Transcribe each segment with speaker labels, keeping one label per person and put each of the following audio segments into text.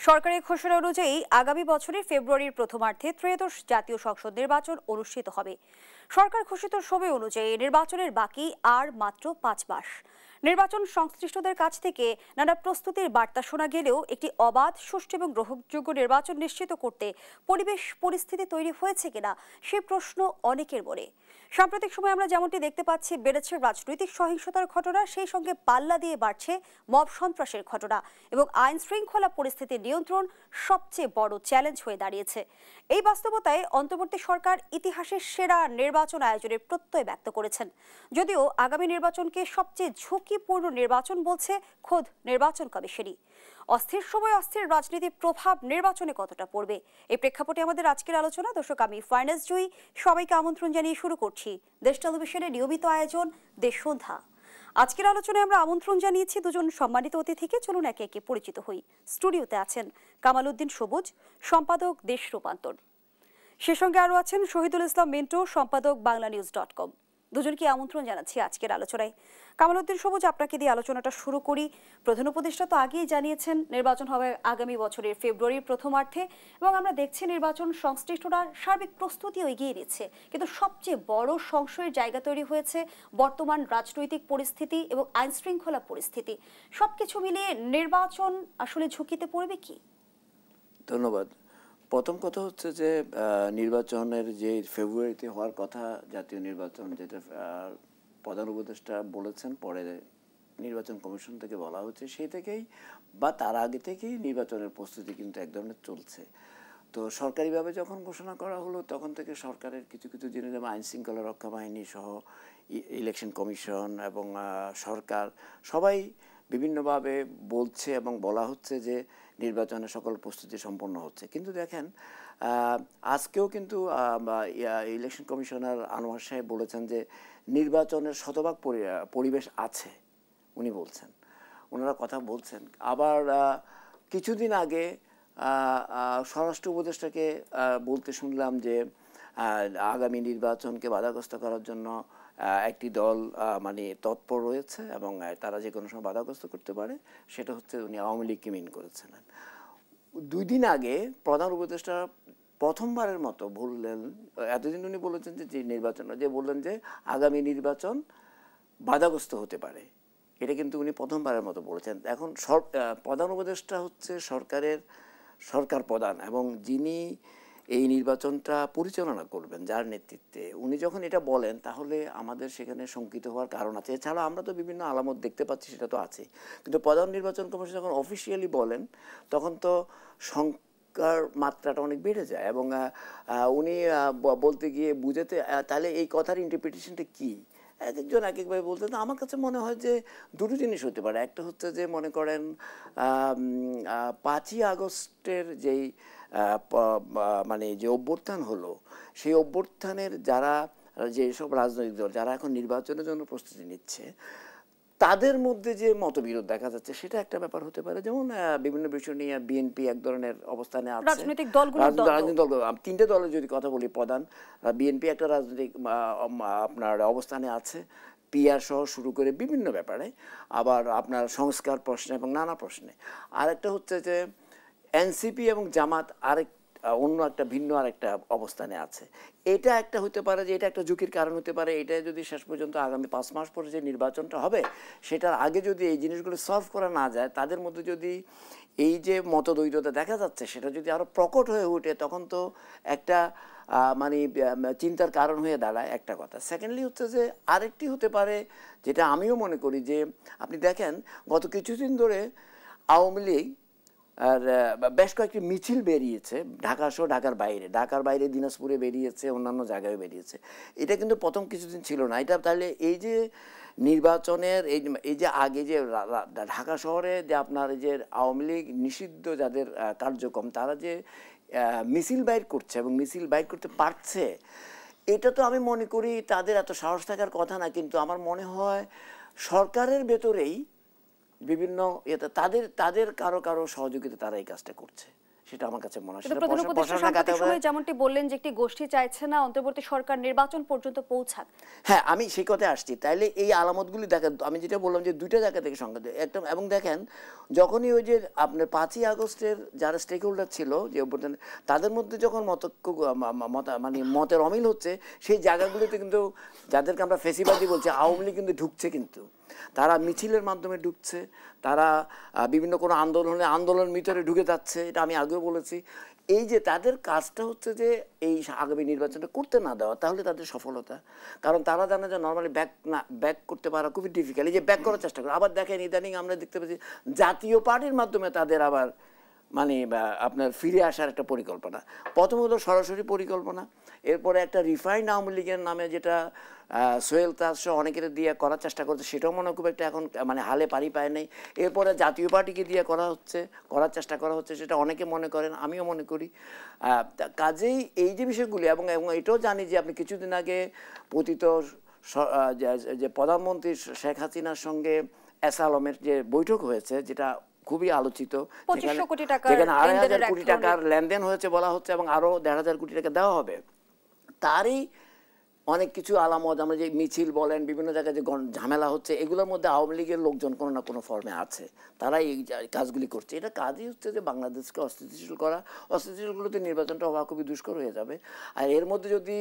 Speaker 1: সরকারি ঘোষণা অনুযায়ী আগামী বছরের ফেব্রুয়ারির প্রথমার্ধে ত্রয়োদশ জাতীয় সংসদ নির্বাচন অনুষ্ঠিত হবে। সরকার ঘোষিত সময় অনুযায়ী নির্বাচনের বাকি আর মাত্র 5 মাস। নির্বাচন সংশ্লিষ্টদের কাছ থেকে নানা প্রস্তুতির বার্তা শোনা গেলেও একটি অবাধ, সুষ্ঠু এবং গ্রহণযোগ্য নির্বাচন নিশ্চিত করতে পরিবেশ পরিস্থিতি তৈরি হয়েছে কিনা সে প্রশ্ন অনেকের মনে। সাম্প্রতিক সময়ে আমরা যেমনটি দেখতে পাচ্ছি, বেড়েছে রাজনৈতিক সহিংসতার ঘটনা, সেই সঙ্গে পাল্লা দিয়ে বাড়ছে মব সন্ত্রাসের ঘটনা এবং আইন শৃঙ্খলা পরিস্থিতির নিয়ন্ত্রণ সবচেয়ে বড় চ্যালেঞ্জ হয়ে দাঁড়িয়েছে। এই বাস্তবতায় অন্তর্বর্তী সরকার ইতিহাসের সেরা নির্বাচন আয়োজনের প্রত্যয় ব্যক্ত করেছেন। যদিও আগামী নির্বাচনকে সবচেয়ে ঝুঁকিপূর্ণ নির্বাচন বলছে খোদ নির্বাচন কমিশনই। অস্থির সময় অস্থির রাজনীতির প্রভাব নির্বাচনে কতটা পড়বে, এই প্রেক্ষাপটে আমাদের আজকের আলোচনা। দর্শক, আমি ফাইনাস জুই, সবাইকে আমন্ত্রণ জানিয়ে শুরু করছি দেশ টেলিভিশনের নিয়মিত আয়োজন দেশ সন্ধ্যা। আজকের আলোচনায় আমরা আমন্ত্রণ জানিয়েছি দুজন সম্মানিত অতিথিকে। চলুন একে একে পরিচিত হই। স্টুডিওতে আছেন কামাল উদ্দিন সবুজ, সম্পাদক দেশ রূপান্তর। সে সঙ্গে আরও আছেন শহীদুল ইসলাম মিন্টু, সম্পাদক বাংলানিউজ.com। দুজনকে আমন্ত্রণ জানাচ্ছি আজকের আলোচনায়। কামাল উদ্দিন সবুজ, আপনাকে দিয়ে আলোচনাটা শুরু করি। প্রধান উপদেষ্টা তো আগেই জানিয়েছেন নির্বাচন হবে আগামী বছরের ফেব্রুয়ারির প্রথমার্ধে, এবং আমরা দেখছি নির্বাচন সংশ্লিষ্টরা সার্বিক প্রস্তুতিও এগিয়ে নিচ্ছে। কিন্তু সবচেয়ে বড় সংশয়ের জায়গা তৈরি হয়েছে বর্তমান রাজনৈতিক পরিস্থিতি এবং আইন শৃঙ্খলা পরিস্থিতি। সবকিছু মিলিয়ে নির্বাচন আসলে ঝুঁকিতে পড়বে কি?
Speaker 2: ধন্যবাদ। প্রথম কথা হচ্ছে যে নির্বাচনের যে ফেব্রুয়ারিতে হওয়ার কথা, জাতীয় নির্বাচন, যেটা প্রধান উপদেষ্টা বলেছেন, পরে নির্বাচন কমিশন থেকে বলা হচ্ছে, সেই থেকেই বা তার আগে থেকেই নির্বাচনের প্রস্তুতি কিন্তু এক ধরনের চলছে। তো সরকারিভাবে যখন ঘোষণা করা হলো, তখন থেকে সরকারের কিছু কিছু জিনিস, যেমন আইন শৃঙ্খলা রক্ষা বাহিনী সহ ইলেকশন কমিশন এবং সরকার সবাই বিভিন্নভাবে বলছে এবং বলা হচ্ছে যে নির্বাচনের সকল প্রস্তুতি সম্পন্ন হচ্ছে। কিন্তু দেখেন, আজকেও কিন্তু ইলেকশন কমিশনার আনোয়ার সাহেব বলেছেন যে নির্বাচনের শতভাগ পরিবেশ আছে, উনি বলছেন, ওনারা কথা বলছেন। আবার কিছুদিন আগে স্বরাষ্ট্র উপদেষ্টাকে বলতে শুনলাম যে আগামী নির্বাচনকে বাধাগ্রস্ত করার জন্য একটি দল মানে তৎপর রয়েছে এবং তারা যে কোনো সময় বাধাগ্রস্ত করতে পারে। সেটা হচ্ছে উনি আওয়ামী লীগকে মিন করেছিলেন। 2 দিন আগে প্রধান উপদেষ্টা প্রথমবারের মতো বললেন, এতদিন উনি বলেছেন যে নির্বাচন, যে বললেন যে আগামী নির্বাচন বাধাগ্রস্ত হতে পারে। এটা কিন্তু উনি প্রথমবারের মতো বলেছেন। এখন প্রধান উপদেষ্টা হচ্ছে সরকার প্রধান এবং যিনি এই নির্বাচনটা পরিচালনা করবেন, যার নেতৃত্বে উনি যখন এটা বলেন, তাহলে আমাদের সেখানে শঙ্কিত হওয়ার কারণ আছে। এছাড়া আমরা তো বিভিন্ন আলামত দেখতে পাচ্ছি, সেটা তো আছে। কিন্তু প্রধান নির্বাচন কমিশন যখন অফিসিয়ালি বলেন, তখন তো শঙ্কার মাত্রাটা অনেক বেড়ে যায় এবং উনি বলতে গিয়ে বুঝাতে, তাহলে এই কথার ইন্টারপ্রিটেশনটা কী, এক একজন এক একভাবে বলতেন। আমার কাছে মনে হয় যে দুটো জিনিস হতে পারে। একটা হচ্ছে যে মনে করেন 5ই আগস্টের যেই মানে যে অভ্যুত্থান হলো, সেই অভ্যুত্থানের যেসব রাজনৈতিক দল যারা এখন নির্বাচনের জন্য প্রস্তুতি নিচ্ছে, তাদের মধ্যে যে মতবিরোধ দেখা যাচ্ছে, সেটা একটা ব্যাপার হতে পারে। যেমন বিভিন্ন বিষয় নিয়ে বিএনপি এক ধরনের অবস্থানে আছে,
Speaker 1: রাজনৈতিক দল
Speaker 2: 3টে দলের যদি কথা বলি, প্রধান বিএনপি একটা রাজনৈতিক আপনার অবস্থানে আছে, পিআর সহ শুরু করে বিভিন্ন ব্যাপারে, আবার আপনার সংস্কার প্রশ্নে এবং নানা প্রশ্নে। আরেকটা হচ্ছে যে এনসিপি এবং জামাত অন্য একটা ভিন্ন আরেকটা অবস্থানে আছে। এটা একটা হতে পারে যে এটা একটা ঝুঁকির কারণ হতে পারে। এটা যদি শেষ পর্যন্ত আগামী 5 মাস পরে যে নির্বাচনটা হবে, সেটার আগে যদি এই জিনিসগুলো সলভ করা না যায়, তাদের মধ্যে যদি এই যে মতদ্বৈধতা দেখা যাচ্ছে, সেটা যদি আরও প্রকট হয়ে ওঠে, তখন তো একটা মানে চিন্তার কারণ হয়ে দাঁড়ায়, একটা কথা। সেকেন্ডলি হচ্ছে যে আরেকটি হতে পারে, যেটা আমিও মনে করি, যে আপনি দেখেন গত কিছুদিন ধরে আওয়ামী লীগ আর বেশ কয়েকটি মিছিল বেরিয়েছে, ঢাকা সহ ঢাকার বাইরে দিনাজপুরে বেরিয়েছে, অন্যান্য জায়গায় বেরিয়েছে। এটা কিন্তু প্রথম কিছুদিন ছিল না। এটা তাহলে এই যে নির্বাচনের এই যে আগে যে ঢাকা শহরে যে আপনার এই যে আওয়ামী লীগ নিষিদ্ধ যাদের কার্যক্রম, তারা যে মিছিল বাইর করছে এবং মিছিল বাইর করতে পারছে, এটা তো আমি মনে করি তাদের এত সাহস থাকার কথা না। কিন্তু আমার মনে হয় সরকারের ভেতরেই বিভিন্ন তাদের কারো সহযোগিতা তারা এই কাজটা করছে। সেটা আমার কাছে মনে হয়
Speaker 1: কিন্তু
Speaker 2: সেটা
Speaker 1: প্রধান উপদেষ্টা
Speaker 2: প্রশাসনের
Speaker 1: সাম্প্রতিক
Speaker 2: কাছে
Speaker 1: সময়ে যেমনটি বললেন যে একটি গোষ্ঠী চাইছে না অন্তর্বর্তী সরকার নির্বাচন পর্যন্ত পৌঁছাক।
Speaker 2: হ্যাঁ, আমি সেই কথায় আসছি। তাইলে এই আলামতগুলি দেখেন, আমি যেটা বললাম যে ২ টা জায়গা থেকে সংকেত একটা, এবং দেখেন যখনই ওই যে আপনার ৫ই আগস্টের যারা স্টেক হোল্ডার ছিল যে অভ্যুত্থানে, তাদের মধ্যে যখন মানে মতের অমিল হচ্ছে, সেই জায়গাগুলিতে কিন্তু যাদেরকে আমরা ফেসিবাদী বলছি, আওয়ামী লীগ কিন্তু ঢুকছে, কিন্তু তারা মিছিলের মাধ্যমে ঢুকছে, তারা বিভিন্ন কোনো আন্দোলনের ভিতরে ঢুকে যাচ্ছে, এটা আমি আগেও বলেছি। এই যে তাদের কাজটা হচ্ছে যে এই আগামী নির্বাচনটা করতে না দেওয়া, তাহলে তাদের সফলতা। কারণ তারা জানে যে নর্মালি ব্যাক করতে পারা খুবই ডিফিকাল্ট। এই যে ব্যাক করার চেষ্টা করে, আবার দেখেন ইদানিং আমরা দেখতে পাচ্ছি জাতীয় পার্টির মাধ্যমে তাদের আবার মানে আপনার ফিরে আসার একটা পরিকল্পনা। প্রথম হলো সরাসরি পরিকল্পনা, এরপরে একটা রিফাইন্ড আওয়ামী লীগের নামে যেটা সোহেল তাজ সহ অনেকের দিয়ে করার চেষ্টা করছে, সেটাও মনে খুব একটা এখন মানে হালে পারি পায় নেই। এরপরে জাতীয় পার্টিকে দিয়ে করার চেষ্টা করা হচ্ছে, সেটা অনেকে মনে করেন, আমিও মনে করি। কাজেই এই যে বিষয়গুলি, এবং এটাও জানি যে আপনি কিছুদিন আগে পতিত যে প্রধানমন্ত্রী শেখ হাসিনার সঙ্গে এস আলমের যে বৈঠক হয়েছে, যেটা খুবই আলোচিত, যেখানে ২,৫০০ কোটি টাকার লেনদেন হয়েছে বলা হচ্ছে, এবং আরো ১,৫০০ কোটি টাকা দেওয়া হবে। তারই অনেক কিছু আলামত, আমরা যে মিছিল বলেন, বিভিন্ন জায়গায় যে ঝামেলা হচ্ছে, এগুলোর মধ্যে আওয়ামী লীগের লোকজন কোনো না কোনো ফর্মে আছে, তারা এই কাজগুলি করছে। এটা কাজই হচ্ছে যে বাংলাদেশকে অস্থিতিশীল করা। অস্থিতিশীলগুলোতে নির্বাচনটা হওয়া খুবই দুষ্কর হয়ে যাবে। আর এর মধ্যে যদি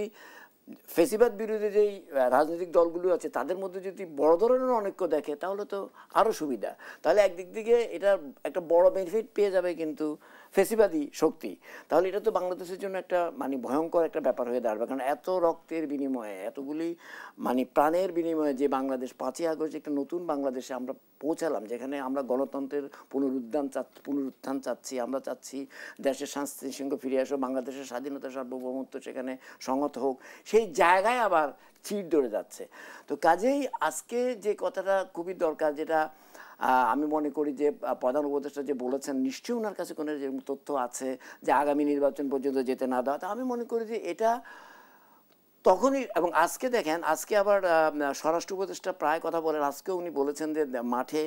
Speaker 2: ফেসিবাদ বিরোধী যেই রাজনৈতিক দলগুলো আছে, তাদের মধ্যে যদি বড় ধরনের অনৈক্য দেখে, তাহলে তো আরও সুবিধা। তাহলে একদিক থেকে এটা একটা বড় বেনিফিট পেয়ে যাবে কিন্তু ফেসিবাদী শক্তি। তাহলে এটা তো বাংলাদেশের জন্য একটা মানে ভয়ঙ্কর একটা ব্যাপার হয়ে দাঁড়াবে। কারণ এত রক্তের বিনিময়ে, এতগুলি মানে প্রাণের বিনিময়ে যে বাংলাদেশ ৫ই আগস্ট একটা নতুন বাংলাদেশে আমরা পৌঁছালাম, যেখানে আমরা গণতন্ত্রের পুনরুত্থান চাচ্ছি, আমরা চাচ্ছি দেশের শান্তি শৃঙ্খলা ফিরে আসো, বাংলাদেশের স্বাধীনতা সার্বভৌমত্ব সেখানে সংহত হোক, সেই জায়গায় আবার চির ধরে যাচ্ছে। তো কাজেই আজকে যে কথাটা খুবই দরকার, যেটা আমি মনে করি যে প্রধান উপদেষ্টা যে বলেছেন, নিশ্চয়ই ওনার কাছে কোনো তথ্য আছে যে আগামী নির্বাচন পর্যন্ত যেতে না দেওয়া। আমি মনে করি যে এটা তখনই, এবং আজকে দেখেন, আজকে আবার স্বরাষ্ট্র উপদেষ্টা প্রায় কথা বলেন, আজকেও উনি বলেছেন যে মাঠে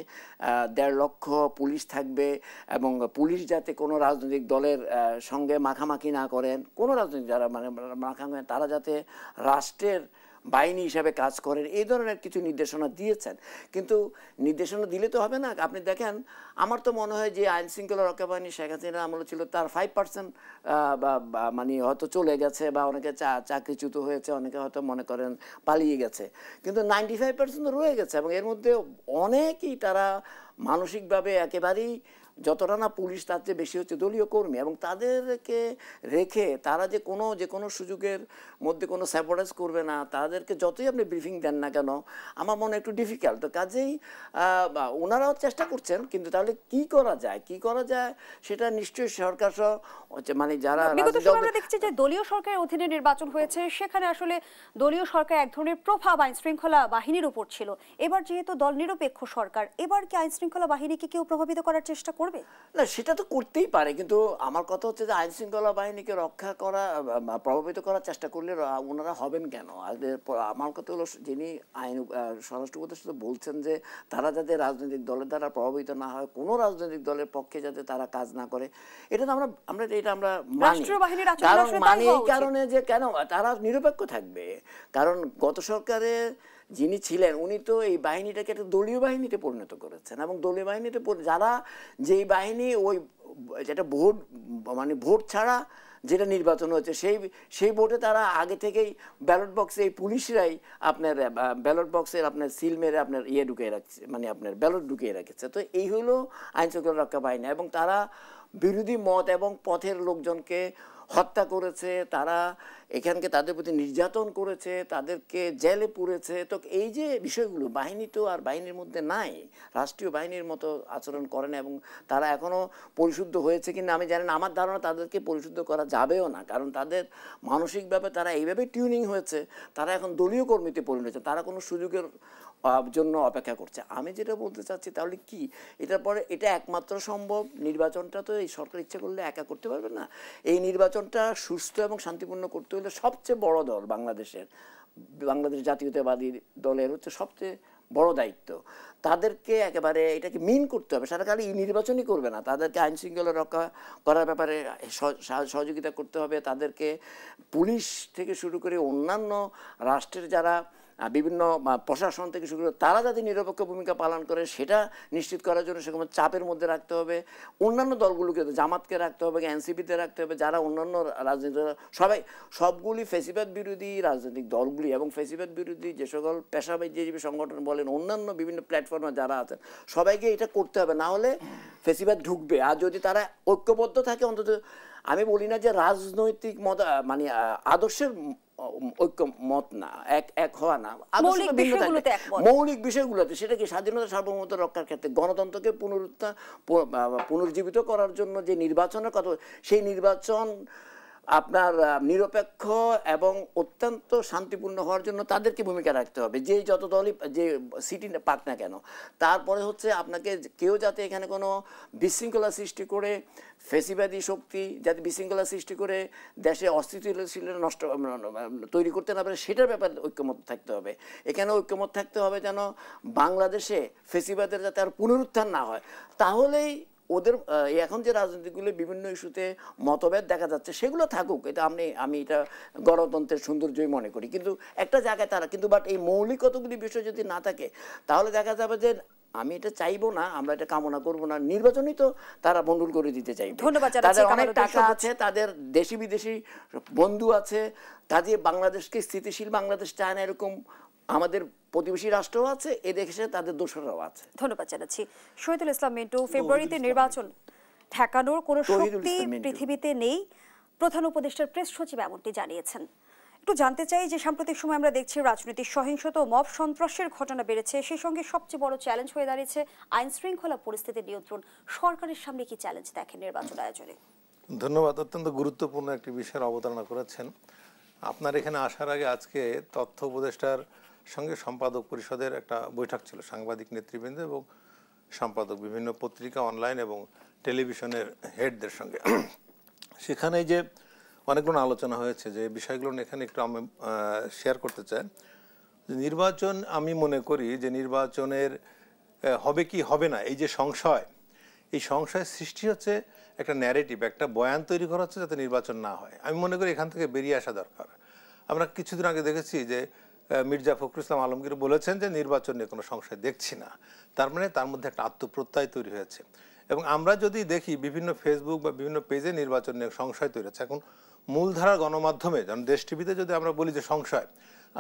Speaker 2: ১.৫ লক্ষ পুলিশ থাকবে, এবং পুলিশ যাতে কোনো রাজনৈতিক দলের সঙ্গে মাখামাখি না করেন, কোনো রাজনৈতিক যারা মানে মাখামাখি, তারা যাতে রাষ্ট্রের বাহিনী হিসাবে কাজ করেন, এই ধরনের কিছু নির্দেশনা দিয়েছেন। কিন্তু নির্দেশনা দিলে তো হবে না। আপনি দেখেন, আমার তো মনে হয় যে আইন শৃঙ্খলা রক্ষা বাহিনী শেখ হাসিনার আমলে ছিল, তার 5% মানে হয়তো চলে গেছে, বা অনেকে চাকরিচ্যুত হয়েছে, অনেকে হয়তো মনে করেন পালিয়ে গেছে, কিন্তু 95% রয়ে গেছে। এবং এর মধ্যে অনেকেই তারা মানসিকভাবে একেবারেই, যতটা না পুলিশ, তার চেয়ে বেশি হচ্ছে দলীয় কর্মী, এবং তাদেরকে রেখে তারা যে কোনো সুযোগের মধ্যে কোনো স্যাবোটাজ করবে না, তাদেরকে যতই আপনি ব্রিফিং দেন না কেন, আমার মনে একটু ডিফিকাল্ট। তো কাজেই ওনারাও চেষ্টা করছেন, কিন্তু তাহলে কি করা যায় সেটা নিশ্চয়ই সরকার সহ মানে যারা
Speaker 1: আমরা দেখছি যে দলীয় সরকারের অধীনে নির্বাচন হয়েছে, সেখানে আসলে দলীয় সরকার এক ধরনের প্রভাব আইন শৃঙ্খলা বাহিনীর উপর ছিল। এবার যেহেতু দল নিরপেক্ষ সরকার, এবার কি আইন শৃঙ্খলা বাহিনীকে কেউ প্রভাবিত করার চেষ্টা করবে?
Speaker 2: না, সেটা তো করতেই পারে, কিন্তু আমার কথা হচ্ছে যে আইন শৃঙ্খলা বাহিনীকে রক্ষা করা, প্রভাবিত করার চেষ্টা করলে ওনারা হবেন কেন? আমার কথা হলো, যিনি স্বরাষ্ট্র উপদেষ্টা বলছেন যে তারা যাতে রাজনৈতিক দলের দ্বারা প্রভাবিত না হয়, কোনো রাজনৈতিক দলের পক্ষে যাতে তারা কাজ না করে, এটা তো আমরা মানি। কারণ মানে এই কারণে যে কেন তারা নিরপেক্ষ থাকবে, কারণ গত সরকারের যিনি ছিলেন উনি তো এই বাহিনীটাকে একটা দলীয় বাহিনীতে পরিণত করেছেন, এবং দলীয় বাহিনীতে যারা যেই বাহিনী ওই যেটা ভোট ছাড়া যেটা নির্বাচন হচ্ছে, সেই ভোটে তারা আগে থেকেই ব্যালট বক্সে, এই পুলিশরাই আপনার ব্যালট বক্সের আপনার সিল মেরে আপনার ঢুকিয়ে রাখছে, মানে আপনার ব্যালট ঢুকিয়ে রেখেছে। তো এই হলো আইন শৃঙ্খলা রক্ষা বাহিনী, এবং তারা বিরোধী মত এবং পথের লোকজনকে হত্যা করেছে, তারা এখানকে তাদের প্রতি নির্যাতন করেছে, তাদেরকে জেলে পুরেছে। তো এই যে বিষয়গুলো, বাহিনী তো আর বাহিনীর মধ্যে নাই, রাষ্ট্রীয় বাহিনীর মতো আচরণ করে না, এবং তারা এখনও পরিশুদ্ধ হয়েছে কিনা আমি জানি না। আমার ধারণা তাদেরকে পরিশুদ্ধ করা যাবেও না, কারণ তাদের মানসিকভাবে তারা এইভাবে টিউনিং হয়েছে, তারা এখন দলীয় কর্মীতে পরিণত হয়েছে, তারা কোনো সুযোগের জন্য অপেক্ষা করছে। আমি যেটা বলতে চাচ্ছি, তাহলে কি এটার পরে এটা একমাত্র সম্ভব, নির্বাচনটা তো এই সরকার ইচ্ছে করলে একা করতে পারবে না। এই নির্বাচনটা সুস্থ এবং শান্তিপূর্ণ করতে হলে সবচেয়ে বড় দল বাংলাদেশ জাতীয়তাবাদী দলের হচ্ছে সবচেয়ে বড় দায়িত্ব। তাদেরকে একেবারে এটাকে মিন করতে হবে, সারা খালি নির্বাচনই করবে না, তাদেরকে আইন শৃঙ্খলা রক্ষা করার ব্যাপারে সহযোগিতা করতে হবে। তাদেরকে পুলিশ থেকে শুরু করে অন্যান্য রাষ্ট্রের যারা বিভিন্ন প্রশাসন থেকে শুরু করে তারা যাতে নিরপেক্ষ ভূমিকা পালন করে সেটা নিশ্চিত করার জন্য সেরকম চাপের মধ্যে রাখতে হবে। অন্যান্য দলগুলোকে, জামাতকে রাখতে হবে, এনসিপিতে রাখতে হবে, যারা অন্যান্য রাজনীতি সবগুলি ফেসিবাদ বিরোধী রাজনৈতিক দলগুলি এবং ফেসিবাদ বিরোধী যে সকল পেশাজীবী সংগঠন বলেন, অন্যান্য বিভিন্ন প্ল্যাটফর্মে যারা আছেন, সবাইকে এটা করতে হবে, না হলে ফেসিবাদ ঢুকবে। আর যদি তারা ঐক্যবদ্ধ থাকে, অন্তত আমি বলি না যে রাজনৈতিক মানে আদর্শের ঐক্যমত না, এক হওয়া না, মৌলিক বিষয়গুলোতে, সেটা কি স্বাধীনতা সার্বভৌমত্ব রক্ষার ক্ষেত্রে গণতন্ত্রকে পুনরুজ্জীবিত করার জন্য যে নির্বাচনের কথা, সেই নির্বাচন আপনার নিরপেক্ষ এবং অত্যন্ত শান্তিপূর্ণ হওয়ার জন্য তাদেরকে ভূমিকা রাখতে হবে, যে যত দলই যে সিটি পাক না কেন। তারপরে হচ্ছে আপনাকে কেউ যাতে এখানে কোনো বিশৃঙ্খলা সৃষ্টি করে, ফেসিবাদী শক্তি যাতে বিশৃঙ্খলা সৃষ্টি করে দেশে অস্থিতিশীলতা নষ্ট তৈরি করতে না পারে, সেটার ব্যাপারে ঐক্যমত থাকতে হবে। এখানে ঐক্যমত থাকতে হবে যেন বাংলাদেশে ফেসিবাদের যাতে আর পুনরুত্থান না হয়। তাহলেই ওদের এখন যে রাজনীতিগুলো বিভিন্ন ইস্যুতে মতভেদ দেখা যাচ্ছে সেগুলো থাকুক, এটা আমি এটা গণতন্ত্রের সৌন্দর্যই মনে করি। কিন্তু একটা জায়গায় তারা কিন্তু বাট এই মৌলিক কতগুলি বিষয় যদি না থাকে, তাহলে দেখা যাবে যে আমি এটা চাইবো না, আমরা এটা কামনা করব না, নির্বাচনই তো তারা বন্ডুল করে দিতে চাইবে। তাদের অনেক টাকা আছে, তাদের দেশি বিদেশি বন্ধু আছে, তাদের বাংলাদেশকে স্থিতিশীল বাংলাদেশ চায় না এরকম আমাদের প্রতিবেশী রাষ্ট্রও আছে, এ দেশে তাদের দোসররাও আছে।
Speaker 1: ধন্যবাদ জানাচ্ছি। শহীদুল ইসলাম মিন্টু, ফেব্রুয়ারিতে নির্বাচন ঠেকানোর কোনো শক্তি পৃথিবীতে নেই, প্রধান উপদেষ্টার প্রেস সচিব এমনটি জানিয়েছেন। একটু জানতে চাই যে সাম্প্রতিক সময় আমরা দেখছি রাজনৈতিক সহিংসতা ও মব সন্ত্রাসের ঘটনা বেড়েছে, সেই সঙ্গে সবচেয়ে বড় চ্যালেঞ্জ হয়ে দাঁড়িয়েছে আইন শৃঙ্খলা পরিস্থিতি নিয়ন্ত্রণ। সরকারের সামনে কি চ্যালেঞ্জ দেখেন নির্বাচন আয়োজনে?
Speaker 3: ধন্যবাদ, অত্যন্ত গুরুত্বপূর্ণ একটি বিষয়ের অবতারণা করেছেন। আপনার এখানে আসার আগে আজকে তথ্য উপদেষ্টার সঙ্গে সম্পাদক পরিষদের একটা বৈঠক ছিল, সাংবাদিক নেতৃবৃন্দ এবং সম্পাদক, বিভিন্ন পত্রিকা, অনলাইন এবং টেলিভিশনের হেডদের সঙ্গে। সেখানে যে অনেকগুলো আলোচনা হয়েছে, যে বিষয়গুলো এখানে একটু আমি শেয়ার করতে চাই। নির্বাচন, আমি মনে করি যে নির্বাচনের হবে কি হবে না, এই যে সংশয়, এই সংশয় সৃষ্টি হচ্ছে একটা ন্যারেটিভ, একটা বয়ান তৈরি করা হচ্ছে যাতে নির্বাচন না হয়। আমি মনে করি এখান থেকে বেরিয়ে আসা দরকার। আমরা কিছুদিন আগে দেখেছি যে মির্জা ফখরুল ইসলাম আলমগীর বলেছেন যে নির্বাচন নিয়ে কোনো সংশয় দেখছি না, তার মানে তার মধ্যে একটা আত্মপ্রত্যয় তৈরি হয়েছে। এবং আমরা যদি দেখি বিভিন্ন ফেসবুক বা বিভিন্ন পেজে নির্বাচন নিয়ে সংশয় তৈরি হচ্ছে। এখন মূলধারার গণমাধ্যমে, যেমন দেশ টিভিতে যদি আমরা বলি যে সংশয়,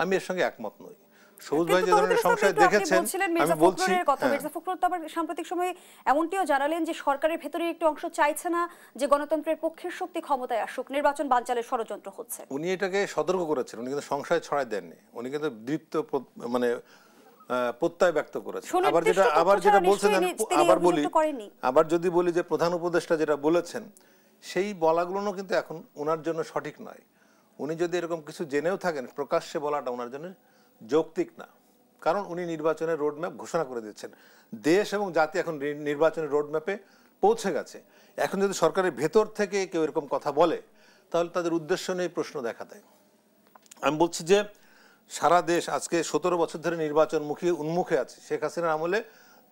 Speaker 3: আমি এর সঙ্গে একমত নই। সবুজ ভাই যে ধরনের সংশয় দেখেছেন, আমি বলছি
Speaker 1: মির্জা ফখরুল তো আবার সাম্প্রতিক সময়ে এমনটিও জানালেন যে সরকারের ভেতরে একটি অংশ চাইছে না যে গণতন্ত্রের পক্ষের শক্তি ক্ষমতায় আসুক, নির্বাচন বানচালের ষড়যন্ত্র হচ্ছে।
Speaker 3: উনি এটাকে সতর্ক করেছেন, উনি কিন্তু সংশয় ছড়াই দেননি, উনি কিন্তু দৃপ্ত মানে প্রত্যয় ব্যক্ত করেছেন। আবার যেটা বলছেন, আবার যদি বলি যে প্রধান উপদেষ্টা যেটা বলেছেন, সেই বলাগুলো কিন্তু এখন ওনার জন্য সঠিক নয়। উনি যদি এরকম কিছু জেনেও থাকেন, প্রকাশ্যে বলাটা ওনার জন্য যৌক্তিক না, কারণ উনি নির্বাচনের রোডম্যাপ ঘোষণা করে দিচ্ছেন। দেশ এবং জাতি এখন নির্বাচনের রোডম্যাপে পৌঁছে গেছে। এখন যদি সরকারের ভেতর থেকে কেউ এরকম কথা বলে, তাহলে তাদের উদ্দেশ্য নিয়ে প্রশ্ন দেখা দেয়। আমি বলছি যে সারা দেশ আজকে 17 বছর ধরে নির্বাচন উন্মুখে আছে। শেখ হাসিনার আমলে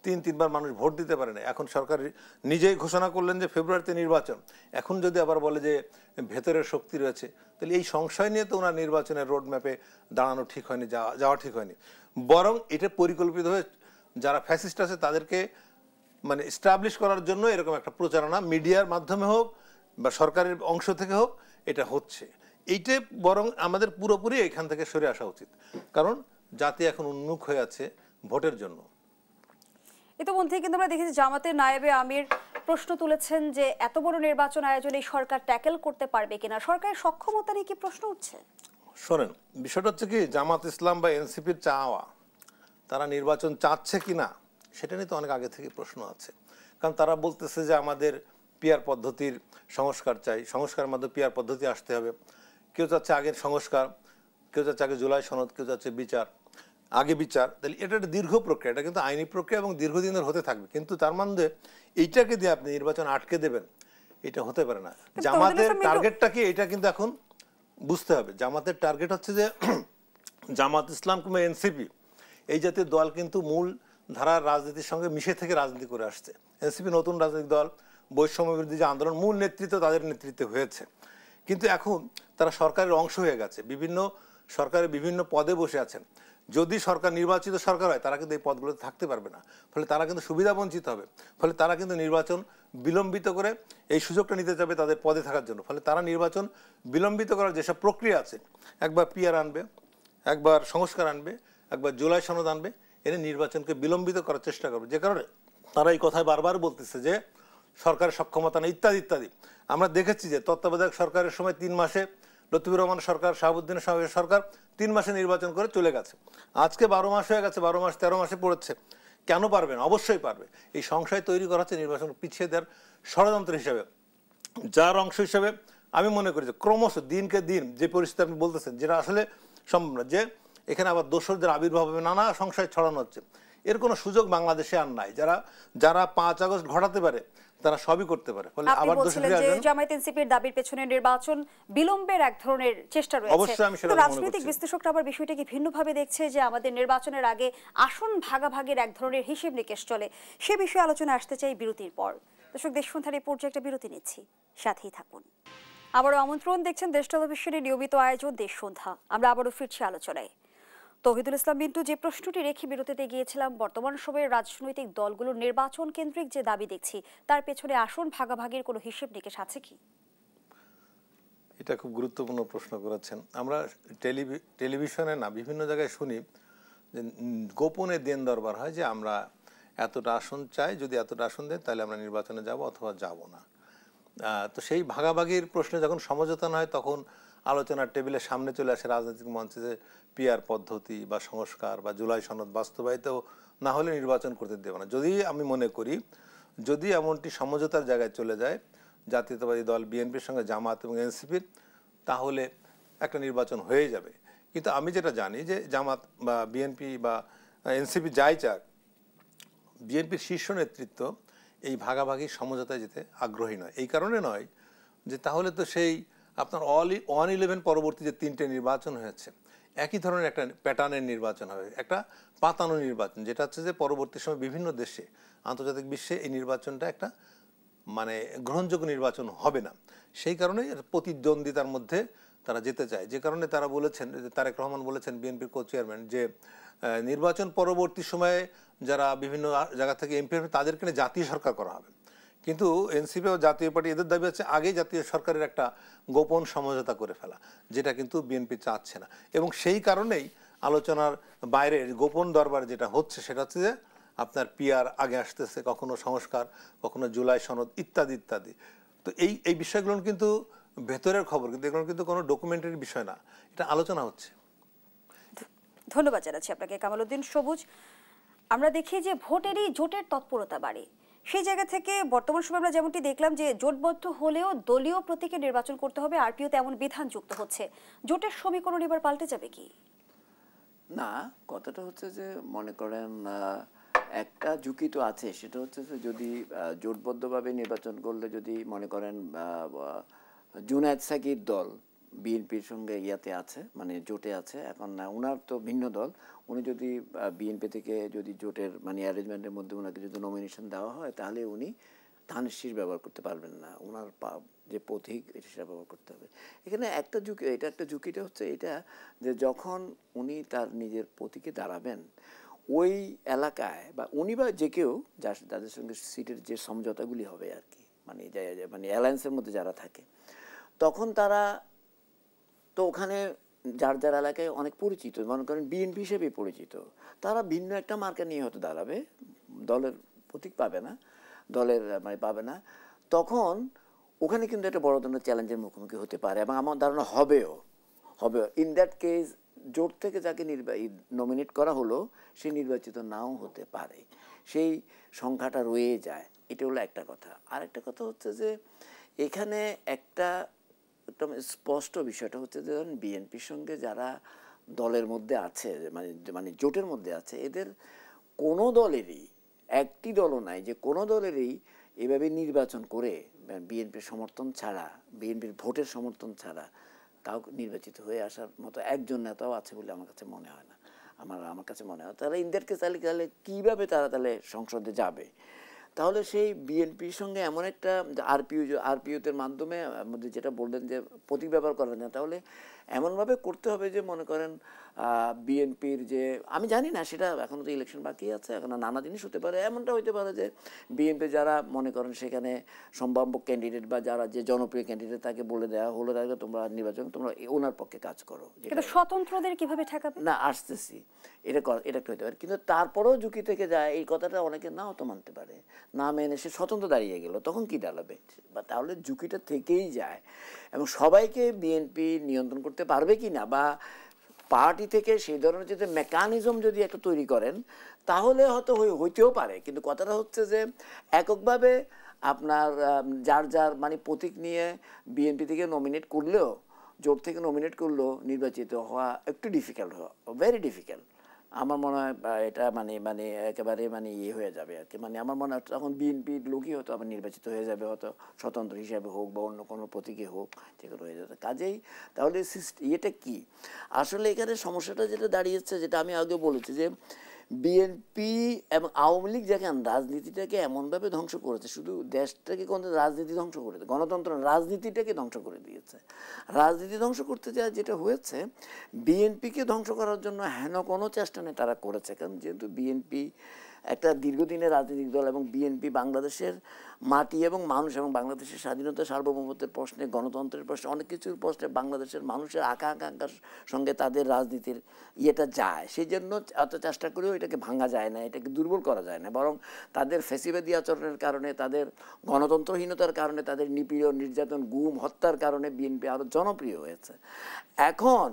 Speaker 3: তিনবার মানুষ ভোট দিতে পারে না। এখন সরকার নিজেই ঘোষণা করলেন যে ফেব্রুয়ারিতে নির্বাচন। এখন যদি আবার বলে যে ভেতরের শক্তি রয়েছে, তাহলে এই সংশয় নিয়ে তো ওনার নির্বাচনের রোডম্যাপে দাঁড়ানো ঠিক হয়নি, যাওয়া ঠিক হয়নি। বরং এটা পরিকল্পিতভাবে যারা ফ্যাসিস্ট আছে তাদেরকে মানে এস্টাবলিশ করার জন্য এরকম একটা প্রচারণা মিডিয়ার মাধ্যমে হোক বা সরকারের অংশ থেকে হোক, এটা হচ্ছে। এইটা বরং আমাদের পুরোপুরি এখান থেকে সরে আসা উচিত, কারণ জাতি এখন উন্মুখ হয়ে আছে ভোটের জন্য।
Speaker 1: ইতিমধ্যে কিন্তু আমরা দেখেছি জামাতের নায়েবে আমির প্রশ্ন তুলেছেন যে এত বড় নির্বাচন আয়োজনে সরকার ট্যাকেল করতে পারবে কিনা, সরকারের সক্ষমতা নিয়ে কি প্রশ্ন উঠছে?
Speaker 3: শোনেন, বিষয়টা হচ্ছে কি, জামাত ইসলাম বা এনসিপির চাওয়া, তারা নির্বাচন চাচ্ছে কিনা সেটা নিয়ে তো অনেক আগে থেকে প্রশ্ন আছে। কারণ তারা বলতেছে যে আমাদের পিয়ার পদ্ধতির সংস্কার চাই, সংস্কারের মাধ্যমে পিয়ার পদ্ধতি আসতে হবে। কেউ চাচ্ছে আগের সংস্কার, কেউ চাচ্ছে আগে জুলাই সনদ, কেউ চাচ্ছে আগে বিচার। তাহলে এটা একটা দীর্ঘ প্রক্রিয়া, এটা কিন্তু আইনি প্রক্রিয়া এবং দীর্ঘদিনের হতে থাকবে। কিন্তু তার মধ্যে এইটাকে দিয়ে আপনি নির্বাচন আটকে দেবেন, এটা হতে পারে না। জামাতের টার্গেটটা কি, এটা কিন্তু এখন বুঝতে হবে। জামাতের টার্গেট হচ্ছে যে জামাত ইসলাম কিংবা এনসিপি এই জাতীয় দল কিন্তু মূল ধারার রাজনীতির সঙ্গে মিশে থেকে রাজনীতি করে আসছে। এনসিপি নতুন রাজনৈতিক দল, বৈষম্য বিরোধী যে আন্দোলন, মূল নেতৃত্ব তাদের নেতৃত্বে হয়েছে, কিন্তু এখন তারা সরকারের অংশ হয়ে গেছে, বিভিন্ন সরকারের বিভিন্ন পদে বসে আছেন। যদি সরকার নির্বাচিত সরকার হয় তারা কিন্তু এই পদগুলোতে থাকতে পারবে না, ফলে তারা কিন্তু সুবিধা বঞ্চিত হবে, ফলে তারা কিন্তু নির্বাচন বিলম্বিত করে এই সুযোগটা নিতে যাবে তাদের পদে থাকার জন্য। ফলে তারা নির্বাচন বিলম্বিত করার যেসব প্রক্রিয়া আছে, একবার পিআর আনবে, একবার সংস্কার আনবে, একবার জুলাই সনদ আনবে, এনে নির্বাচনকে বিলম্বিত করার চেষ্টা করবে। যে কারণে তারা এই কথায় বারবার বলতেছে যে সরকারের সক্ষমতা নেই ইত্যাদি ইত্যাদি। আমরা দেখেছি যে তত্ত্বাবধায়ক সরকারের সময় 3 মাসে লতিফুর রহমান সরকার, শাহাবুদ্দিন সরকার 3 মাসে নির্বাচন করে চলে গেছে। আজকে 12 মাস হয়ে গেছে, 12 মাস 13 মাসে পড়েছে। কেন পারবে না? অবশ্যই পারবে। এই সংশয় তৈরি করা হচ্ছে নির্বাচন পিছিয়ে দেওয়ার ষড়যন্ত্র হিসেবে, যার অংশ হিসেবে আমি মনে করি যে ক্রমশ দিনকে দিন যে পরিস্থিতি আপনি বলতেছেন, যেটা আসলে সম্ভব না, যে এখানে আবার দোসরদের আবির্ভাব হবে, নানা সংশয় ছড়ানো হচ্ছে। এর কোনো সুযোগ বাংলাদেশে আর নাই। যারা 5 আগস্ট ঘটাতে পারে তারা সবই করতে পারে। ফলে আবার
Speaker 1: জামায়াত এনসিপির দাবির পেছনে নির্বাচন বিলম্বের এক ধরনের চেষ্টা রয়েছে।
Speaker 3: অবশ্যই আমি সেটা
Speaker 1: রাজনৈতিক বিশ্লেষকরা আবার বিষয়টাকে ভিন্নভাবে দেখছে, যে আমাদের নির্বাচনের আগে আসন ভাগাভাগির এক ধরনের হিসেব নিকেশ চলে। সে বিষয়ে আলোচনা আসতে চাই বিরতির পর। দর্শক, দেশ সন্ধ্যার এই পর্যায়ে একটা বিরতি নিচ্ছি, সাথেই থাকুন। আবারও আমন্ত্রণ, দেখছেন দেশ টেলিভিশনের নিয়মিত আয়োজন দেশ সন্ধ্যা। আমরা আবারও ফিরছি আলোচনায়। তৌহিদুল ইসলাম মিন্টু, যে প্রশ্নটি রেখে বিরতিতে গিয়েছিলাম, বর্তমান সময়ে রাজনৈতিক দলগুলোর নির্বাচন কেন্দ্রিক যে দাবি দেখছি, তার পেছনে আসন ভাগাভাগির কোনো হিসেব নিকেশ আছে কি?
Speaker 3: এটা খুব গুরুত্বপূর্ণ প্রশ্ন করেছেন। আমরা টেলিভিশনে না, বিভিন্ন জায়গায় শুনি যে গোপনে দেন দরবার হয় যে আমরা এতটা আসন চাই, যদি এতটা আসন দেন তাহলে আমরা নির্বাচনে যাব অথবা যাব না। তো সেই ভাগাভাগির প্রশ্নে যখন সমঝোতা না হয়, তখন আলোচনার টেবিলের সামনে চলে আসে রাজনৈতিক মঞ্চে যে পিআর পদ্ধতি বা সংস্কার বা জুলাই সনদ বাস্তবায়িত না হলে নির্বাচন করতে দেবে না। যদি আমি মনে করি, যদি এমনটি সমঝোতার জায়গায় চলে যায় জাতীয়তাবাদী দল বিএনপির সঙ্গে জামাত এবং এনসিপির, তাহলে একটা নির্বাচন হয়ে যাবে। কিন্তু আমি যেটা জানি যে জামাত বা বিএনপি বা এনসিপি যাই চাক, বিএনপির শীর্ষ নেতৃত্ব এই ভাগাভাগি সমঝোতায় যেতে আগ্রহী নয়। এই কারণে নয় যে তাহলে তো সেই আপনার 1-11 পরবর্তী যে 3টে নির্বাচন হয়েছে, একই ধরনের একটা প্যাটার্নের নির্বাচন হবে, একটা পাতানো নির্বাচন, যেটা হচ্ছে যে পরবর্তী সময় বিভিন্ন দেশে, আন্তর্জাতিক বিশ্বে এই নির্বাচনটা একটা মানে গ্রহণযোগ্য নির্বাচন হবে না। সেই কারণে প্রতিদ্বন্দ্বিতার মধ্যে তারা যেতে চায়। যে কারণে তারা বলেছেন, তারেক রহমান বলেছেন, বিএনপির কো চেয়ারম্যান, যে নির্বাচন পরবর্তী সময়ে যারা বিভিন্ন জায়গা থেকে এমপি হবে তাদেরকে নিয়ে জাতীয় সরকার করা হবে। কিন্তু এনসিপি ও জাতীয় পার্টি এদের দাবি আছে আগে জাতীয় সরকারের একটা গোপন সমঝোতা করে ফেলা, যেটা কিন্তু বিএনপি চাচ্ছে না। এবং সেই কারণেই আলোচনার বাইরে গোপন দরবার যেটা হচ্ছে, সেটা হচ্ছে যে আপনার পিআর আগে আসতেছে, কখনো সংস্কার, কখনো জুলাই সনদ ইত্যাদি ইত্যাদি। তো এই বিষয়গুলো কিন্তু ভেতরের খবর, কিন্তু এগুলো কিন্তু কোনো ডকুমেন্টারি বিষয় না, এটা আলোচনা হচ্ছে।
Speaker 1: ধন্যবাদ জানাচ্ছি আপনাকে কামালউদ্দিন সবুজ। আমরা দেখি যে জোটের তৎপরতা বাড়ে, সেই জায়গা থেকে বর্তমান সময় আমরা যেমনটি দেখলাম যে জোটবদ্ধ হলেও দলীয় প্রতীকে নির্বাচন করতে হবে, আরপিওতে এমন বিধান যুক্ত হচ্ছে। জোটের সমীকরণ এবার পাল্টে যাবে কি
Speaker 2: না? কথাটা হচ্ছে যে মনে করেন একটা ঝুঁকি তো আছে, সেটা হচ্ছে যে যদি জোটবদ্ধভাবে নির্বাচন করলে, যদি মনে করেন জুনায়েদ সাকির দল বিএনপির সঙ্গে ইয়াতে আছে, মানে জোটে আছে, এখন না ওনার তো ভিন্ন দল, উনি যদি বিএনপি থেকে যদি জোটের মানে অ্যারেঞ্জমেন্টের মধ্যে ওনাকে যদি নমিনেশন দেওয়া হয়, তাহলে উনি ধানের শীষ ব্যবহার করতে পারবেন না, ওনার যে প্রতীক এটা সেটা ব্যবহার করতে হবে। এখানে একটা ঝুঁকি, এটা একটা ঝুঁকিটা হচ্ছে এটা যে যখন উনি তার নিজের প্রতীকে দাঁড়াবেন, ওই এলাকায় বা উনি বা যে কেউ যাদের সঙ্গে সিটের যে সমঝোতাগুলি হবে আর কি, মানে মানে অ্যালায়েন্সের মধ্যে যারা থাকে, তখন তারা তো ওখানে যার যার এলাকায় অনেক পরিচিত, মনে করেন বিএনপি হিসেবে পরিচিত, তারা ভিন্ন একটা মার্কা নিয়ে হয়তো দাঁড়াবে, দলের প্রতীক পাবে না, দলের মানে পাবে না। তখন ওখানে কিন্তু একটা বড় ধরনের চ্যালেঞ্জের মুখোমুখি হতে পারে, এবং আমার ধারণা হবেও। ইন দ্যাট কেস জোট থেকে যাকে নমিনেট করা হলো সে নির্বাচিত নাও হতে পারে, সেই সংখ্যাটা রয়ে যায়। এটা হলো একটা কথা। আর একটা কথা হচ্ছে যে এখানে একটা একদম স্পষ্ট বিষয়টা হচ্ছে যে বিএনপির সঙ্গে যারা দলের মধ্যে আছে, মানে জোটের মধ্যে আছে, এদের কোনো দলেরই, একটি দলও নাই যে কোনো দলেরই এভাবে নির্বাচন করে বিএনপির সমর্থন ছাড়া, বিএনপির ভোটের সমর্থন ছাড়া কাউকে নির্বাচিত হয়ে আসার মতো একজন নেতাও আছে বলে আমার কাছে মনে হয় না। আমার কাছে মনে হয়। তাহলে ইন্ডিয়াকে তাহলে কীভাবে তারা তাহলে সংসদে যাবে? তাহলে সেই বিএনপির সঙ্গে এমন একটা আরপিওদের মাধ্যমে যেটা বললেন যে প্রতীক ব্যবহার করা যায়, তাহলে এমনভাবে করতে হবে যে মনে করেন বিএনপির যে, আমি জানি না সেটা এখনও তো ইলেকশন বাকি আছে, এখন নানা জিনিস হতে পারে, এমনটা হইতে পারে যে বিএনপি যারা মনে করেন সেখানে সম্ভাব্য ক্যান্ডিডেট বা যারা যে জনপ্রিয় ক্যান্ডিডেট তাকে বলে দেওয়া হলো তাকে তোমরা নির্বাচন তোমরা ওনার পক্ষে কাজ করো।
Speaker 1: কিন্তু স্বতন্ত্রদের কিভাবে ঠেকাবে?
Speaker 2: না, আসতেছি, এটা একটা হইতে পারে, কিন্তু তারপরেও ঝুঁকি থেকে যায় এই কথাটা অনেকে নাও তো মানতে পারে, না মেনে সে স্বতন্ত্র দাঁড়িয়ে গেল, তখন কি দাঁড়াবে? বা তাহলে ঝুঁকিটা থেকেই যায়। এবং সবাইকে বিএনপি নিয়ন্ত্রণ করতে পারবে কি না, বা পার্টি থেকে সেই ধরনের যদি মেকানিজম যদি একটা তৈরি করেন তাহলে হয়তো হইতেও পারে। কিন্তু কথাটা হচ্ছে যে এককভাবে আপনার যার মানে প্রতীক নিয়ে বিএনপি থেকে নমিনেট করলেও, জোট থেকে নমিনেট করলেও নির্বাচিত হওয়া একটু ডিফিকাল্ট, ভেরি ডিফিকাল্ট। আমার মনে হয় এটা মানে একেবারে ইয়ে হয়ে যাবে আর কি। আমার মনে হয় তখন বিএনপির লোকই হয়তো আবার নির্বাচিত হয়ে যাবে, হয়তো স্বতন্ত্র হিসাবে হোক বা অন্য কোনো প্রতীকে হোক, যেগুলো হয়ে যাবে। কাজেই তাহলে ইয়েটা কি আসলে এখানে সমস্যাটা যেটা দাঁড়িয়েছে, যেটা আমি আগে বলেছি যে বিএনপি এবং আওয়ামী লীগ দেখেন রাজনীতিটাকে এমনভাবে ধ্বংস করেছে, শুধু দেশটাকে কোন রাজনীতি ধ্বংস করেছে, গণতন্ত্র রাজনীতিটাকে ধ্বংস করে দিয়েছে। রাজনীতি ধ্বংস করতে যায় যেটা হয়েছে, বিএনপিকে ধ্বংস করার জন্য হেন কোনো চেষ্টা নেই তারা করেছে। কারণ যেহেতু বিএনপি একটা দীর্ঘদিনের রাজনৈতিক দল এবং বিএনপি বাংলাদেশের মাটি এবং মানুষ এবং বাংলাদেশের স্বাধীনতা সার্বভৌমত্বের প্রশ্নে, গণতন্ত্রের প্রশ্নে, অনেক কিছুর প্রশ্নে বাংলাদেশের মানুষের আকাঙ্ক্ষার সঙ্গে তাদের রাজনীতির ইয়েটা যায়। সেই জন্য এত চেষ্টা করেও এটাকে ভাঙা যায় না, এটাকে দুর্বল করা যায় না, বরং তাদের ফ্যাসিবাদী আচরণের কারণে, তাদের গণতন্ত্রহীনতার কারণে, তাদের নিপীড়ন, নির্যাতন, গুম, হত্যার কারণে বিএনপি আরও জনপ্রিয় হয়েছে। এখন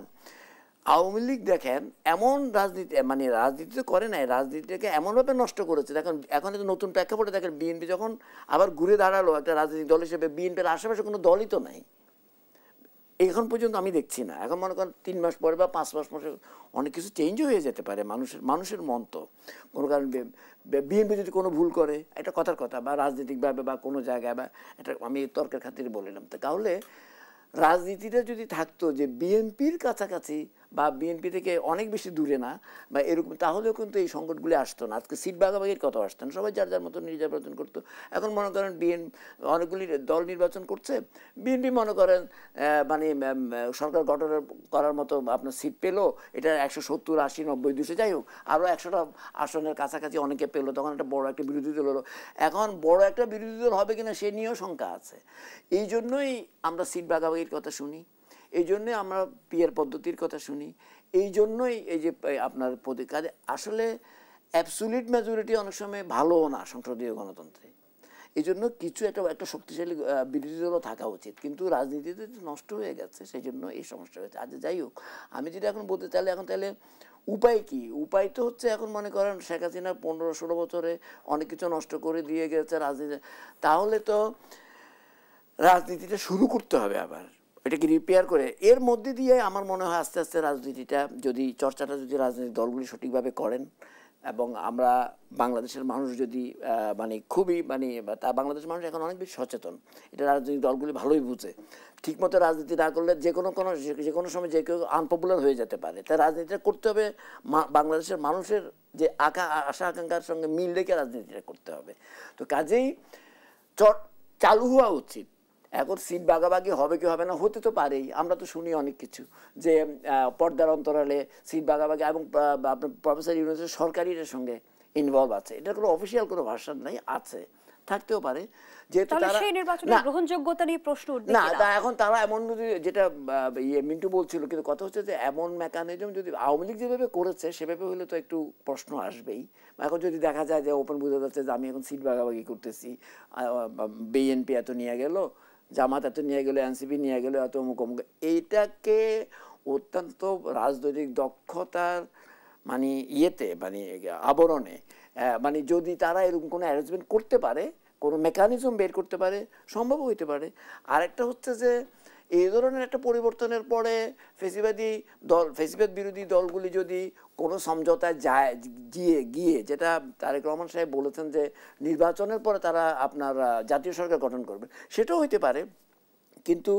Speaker 2: আওয়ামী লীগ দেখেন এমন রাজনীতি রাজনীতি তো করে নাই, রাজনীতিটাকে এমনভাবে নষ্ট করেছে। দেখেন এখন তো নতুন প্রেক্ষাপটে দেখেন বিএনপি যখন আবার ঘুরে দাঁড়ালো একটা রাজনৈতিক দল হিসেবে, বিএনপির আশেপাশে কোনো দলই তো নাই এখন পর্যন্ত, আমি দেখছি না। এখন মনে করেন 3 মাস পরে বা 5 মাস পরে অনেক কিছু চেঞ্জও হয়ে যেতে পারে। মানুষের মন তো কোনো কারণ বিএনপি যদি কোনো ভুল করে, একটা কথার কথা, বা রাজনৈতিকভাবে বা কোনো জায়গায়, বা এটা আমি তর্কের খাতিরে বললাম, তাহলে রাজনীতিটা যদি থাকতো যে বিএনপির কাছাকাছি বা বিএনপি থেকে অনেক বেশি দূরে না বা এরকম, তাহলেও কিন্তু এই সংকটগুলি আসতো না। আজকে সিট ভাগাভাগির কথা আসতো না, সবাই যার যার মতো নির্বাচন করতো। এখন মনে করেন অনেকগুলি দল নির্বাচন করছে, বিএনপি মনে করেন সরকার গঠন করার মতো আপনার সিট পেলো, এটা 170, 80, 90, 200 যাই হোক, আরও 100টা আসনের কাছাকাছি অনেকে পেলো, তখন একটা বড় একটা বিরোধী দল হলো। এখন বড় একটা বিরোধী দল হবে কিনা সে নিয়েও শঙ্কা আছে। এই জন্যই আমরা সিট ভাগাভাগির কথা শুনি, এই জন্যই আমরা পিয়ার পদ্ধতির কথা শুনি, এই জন্যই এই যে আপনার কাজে আসলে অ্যাবসুলিট মেজরিটি অনেক সময় ভালোও না সংসদীয় গণতন্ত্রে। এই জন্য কিছু একটা শক্তিশালী বিরোধী দলও থাকা উচিত, কিন্তু রাজনীতিতে নষ্ট হয়ে গেছে, সেই জন্য এই সমস্যা হয়েছে। আচ্ছা যাই হোক, আমি যেটা এখন বলতে চাইলে, এখন তাহলে উপায় কি? উপায় তো হচ্ছে এখন মনে করেন শেখ হাসিনা 15-16 বছরে অনেক কিছু নষ্ট করে দিয়ে গেছে রাজনীতি, তাহলে তো রাজনীতিটা শুরু করতে হবে আবার, এটাকে রিপেয়ার করে। এর মধ্যে দিয়ে আমার মনে হয় আস্তে আস্তে রাজনীতিটা যদি চর্চাটা যদি রাজনৈতিক দলগুলি সঠিকভাবে করেন, এবং আমরা বাংলাদেশের মানুষ যদি খুবই বাংলাদেশের মানুষ এখন অনেক বেশি সচেতন, এটা রাজনৈতিক দলগুলি ভালোই বুঝে। ঠিকমতো রাজনীতি না করলে যে কোনো সময় যে কেউ আনপপুলার হয়ে যেতে পারে। তাই রাজনীতিটা করতে হবে বাংলাদেশের মানুষের যে আশা আকাঙ্ক্ষার সঙ্গে মিল রেখে রাজনীতিটা করতে হবে। তো কাজেই চালু হওয়া উচিত। এখন সিট ভাগাভাগি হবে কি হবে না, হতে তো পারেই, আমরা তো শুনি অনেক কিছু যে পর্দার অন্তরালে সিট ভাগাভাগি, এবং আপনার প্রফেসর ইউনূসের সরকারের সঙ্গে ইনভলভ আছে, এটার কোনো অফিসিয়াল কোনো ভার্সন নাই, আছে, থাকতেও পারে, যেহেতু তারা
Speaker 1: গ্রহণযোগ্যতা নিয়ে প্রশ্ন
Speaker 2: না, এখন তারা এমন যেটা মিন্টু বলছিল, কিন্তু কথা হচ্ছে যে এমন মেকানিজম যদি আওয়ামী লীগ যেভাবে করেছে সেভাবে হলে তো একটু প্রশ্ন আসবেই। এখন যদি দেখা যায় যে ওপেন বোঝা যাচ্ছে যে আমি এখন সিট ভাগাভাগি করতেছি, বিএনপি এত নিয়ে গেল, জামাত এত নিয়ে গেল, এনসিপি নিয়ে গেল, এত অমুক অমুক, এইটাকে অত্যন্ত রাজনৈতিক দক্ষতার ইয়েতে আবরণে যদি তারা এরকম কোনো অ্যারেঞ্জমেন্ট করতে পারে, কোনো মেকানিজম বের করতে পারে, সম্ভব হইতে পারে। আরেকটা হচ্ছে যে এই ধরনের একটা পরিবর্তনের পরে ফ্যাসিবাদ বিরোধী দলগুলি যদি কোনো সমঝোতায় গিয়ে যেটা তারেক রহমান সাহেব বলেছেন যে নির্বাচনের পরে তারা আপনার জাতীয় সরকার গঠন করবে, সেটাও হইতে পারে। কিন্তু